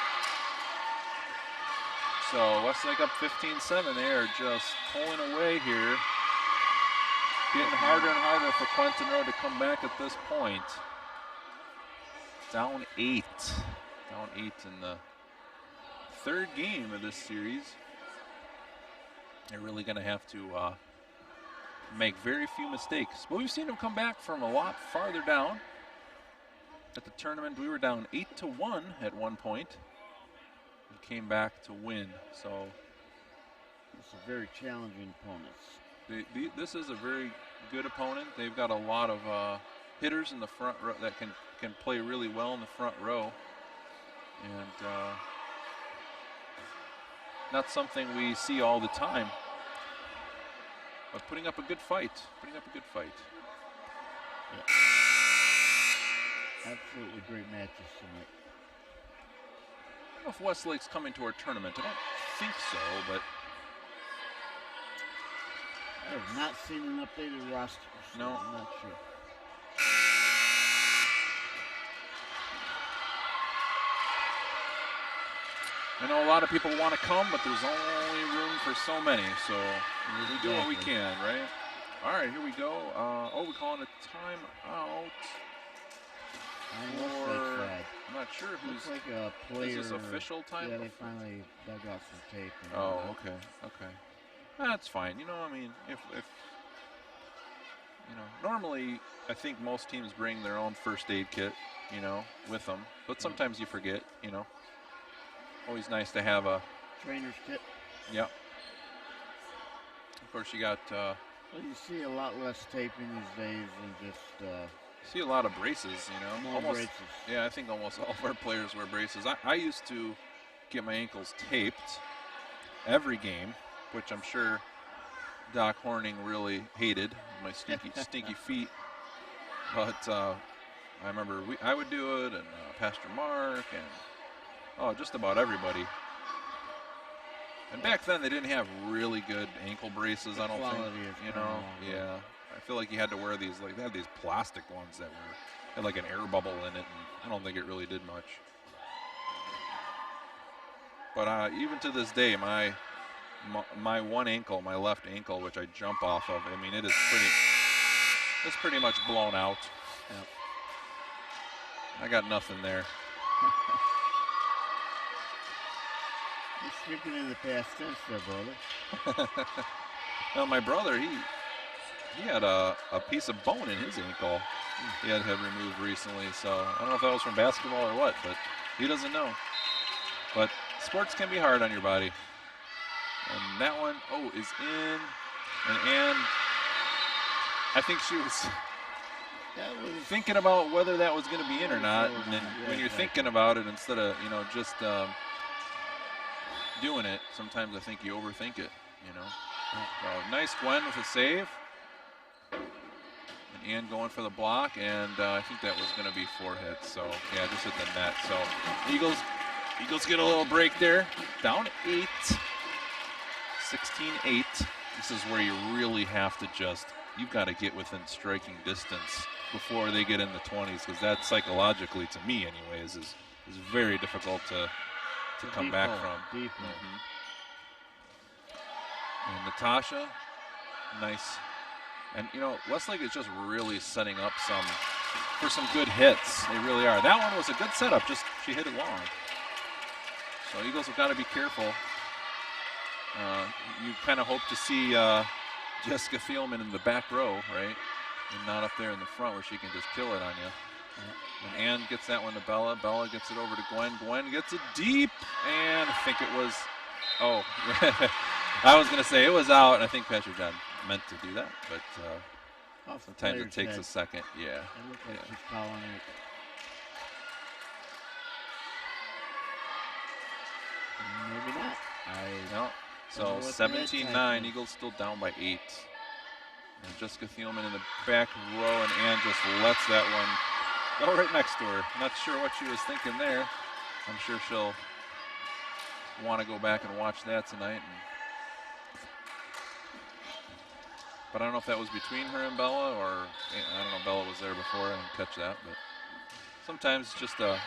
So Westlake up 15-7. They are just pulling away here. Getting harder and harder for Quentin Road to come back at this point. Down 8. Down 8 in the third game of this series. They're really going to have to make very few mistakes. But we've seen them come back from a lot farther down. At the tournament, we were down 8-1 at one point. And came back to win. So it's a very challenging opponent. This is a very good opponent. They've got a lot of hitters in the front row that can play really well in the front row. And not something we see all the time, but putting up a good fight. Yeah. Absolutely great matches tonight. I don't know if Westlake's coming to our tournament. I don't think so, but I have not seen an updated roster, so no. I'm not sure. I know a lot of people want to come, but there's only room for so many, so we do what we can, right? All right, here we go. We're calling a timeout. I'm not sure who's. Looks like a player. Is this official time? Yeah, they finally dug out some tape. Oh, okay. That's fine. You know, I mean, if you know, normally I think most teams bring their own first aid kit, you know, with them, but sometimes you forget, you know. Always nice to have a trainer's kit. Yep. Of course, you got. Well, you see a lot less taping these days than just. See a lot of braces, you know. More braces. Yeah, I think almost all of our players wear braces. I used to get my ankles taped every game, which I'm sure Doc Horning really hated, my stinky feet. But I remember I would do it, and Pastor Mark, and just about everybody. And back then they didn't have really good ankle braces, I don't think. You know, yeah. I feel like you had to wear these, like they had these plastic ones that had like an air bubble in it, and I don't think it really did much. But even to this day, my one ankle, my left ankle, which I jump off of, I mean, it's pretty much blown out. Yep. I got nothing there. You're speaking in the past tense there, brother. Well, my brother, he had a piece of bone in his ankle. He had removed recently, so I don't know if that was from basketball or what, but he doesn't know. But sports can be hard on your body. And that one, is in. And Ann, I think she was thinking about whether that was going to be in or not. And then when you're thinking about it, instead of, you know, just doing it, sometimes I think you overthink it, you know. So nice Gwen with a save. And Ann going for the block, and I think that was going to be 4 hits. So, yeah, just hit the net. So, Eagles get a little break there. Down 8, 16-8. This is where you really have to you've got to get within striking distance before they get in the 20s, because that psychologically, to me anyways, is very difficult to come back from. Deep And Natasha, nice. And, you know, Westlake is just really setting up for some good hits. They really are. That one was a good setup, just she hit it long. So Eagles have got to be careful. You kind of hope to see Jessica Thielman in the back row, right? And not up there in the front where she can just kill it on you. And Ann gets that one to Bella. Bella gets it over to Gwen. Gwen gets it deep, and I think it was, oh, I was going to say it was out, and I think Patrick John meant to do that, but sometimes it takes a second. Yeah. It looks like she's calling it. Maybe not. No. So 17-9, Eagles still down by 8. And Jessica Thielman in the back row, and Ann just lets that one go right next to her. Not sure what she was thinking there. I'm sure she'll want to go back and watch that tonight. But I don't know if that was between her and Bella, or I don't know, Bella was there before, I didn't catch that. But sometimes it's just a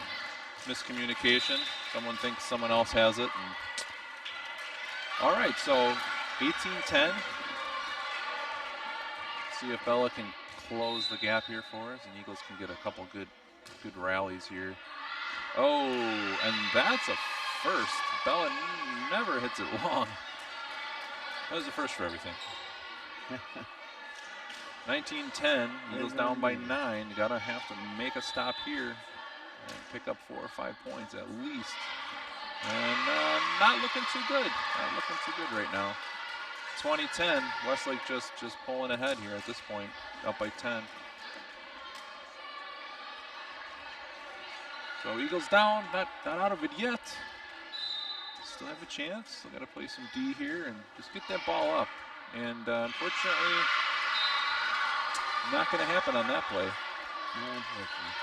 miscommunication. Someone thinks someone else has it. And all right, so 18-10. See if Bella can close the gap here for us, and Eagles can get a couple good rallies here. Oh, and that's a first. Bella never hits it long. That was a first for everything. 19-10, Eagles down by 9. You gotta have to make a stop here and pick up 4 or 5 points at least. And not looking too good. Not looking too good right now. 20-10, Westlake just pulling ahead here at this point, up by 10. So Eagles down, not out of it yet. Still have a chance. Still got to play some D here and just get that ball up. And unfortunately, not going to happen on that play. No, unfortunately.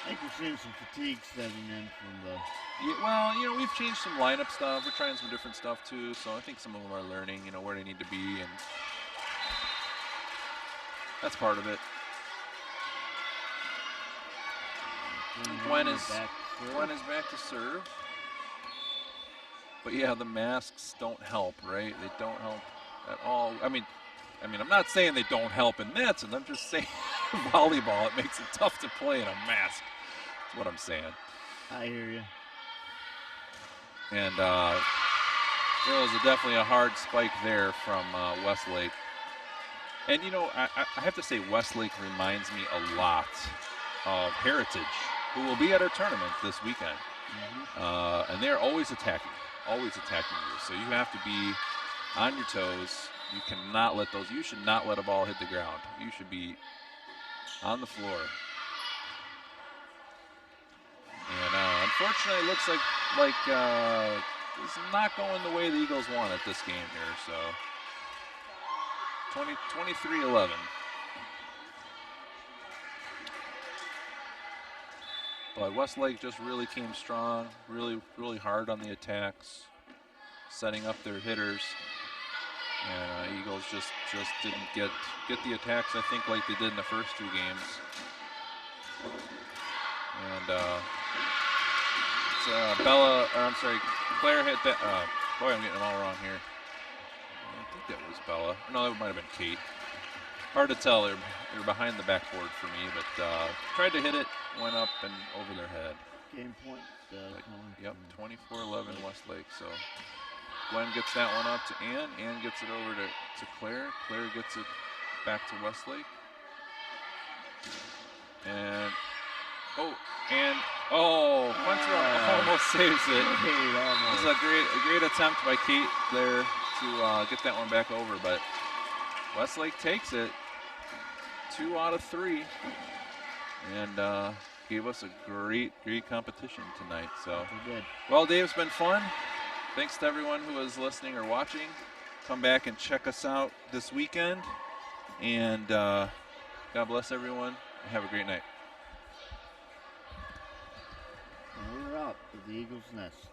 I think we're seeing some fatigue setting in from the. Yeah, well, you know, we've changed some lineup stuff. We're trying some different stuff too. So I think some of them are learning, you know, where they need to be, and that's part of it. Gwen is back to serve. But yeah, the masks don't help, right? They don't help at all. I mean, I'm not saying they don't help in nets, and I'm just saying volleyball, it makes it tough to play in a mask. That's what I'm saying. I hear you. And there was definitely a hard spike there from Westlake. And, you know, I have to say Westlake reminds me a lot of Heritage, who will be at our tournament this weekend. Mm-hmm. And they're always attacking you. So you have to be on your toes. You cannot let those, you should not let a ball hit the ground. You should be on the floor. And unfortunately, it looks like it's not going the way the Eagles want it this game here. So 23-11. But Westlake just really came strong, really hard on the attacks, setting up their hitters. And Eagles just didn't get the attacks, I think, like they did in the first 2 games. And Claire hit that. Boy, I'm getting them all wrong here. I think that was Bella. No, that might have been Kate. Hard to tell. They're behind the backboard for me, but tried to hit it, went up and over their head. Game point. Yep, 24-11 Westlake. So Gwen gets that one up to Ann. Ann gets it over to Claire. Claire gets it back to Westlake. And Quentin almost saves it. This is a great attempt by Kate there to get that one back over, but Westlake takes it. 2 out of 3, and gave us a great competition tonight. So, well, Dave, it's been fun. Thanks to everyone who is listening or watching. Come back and check us out this weekend, and God bless everyone. Have a great night. And we're out of the Eagles' Nest.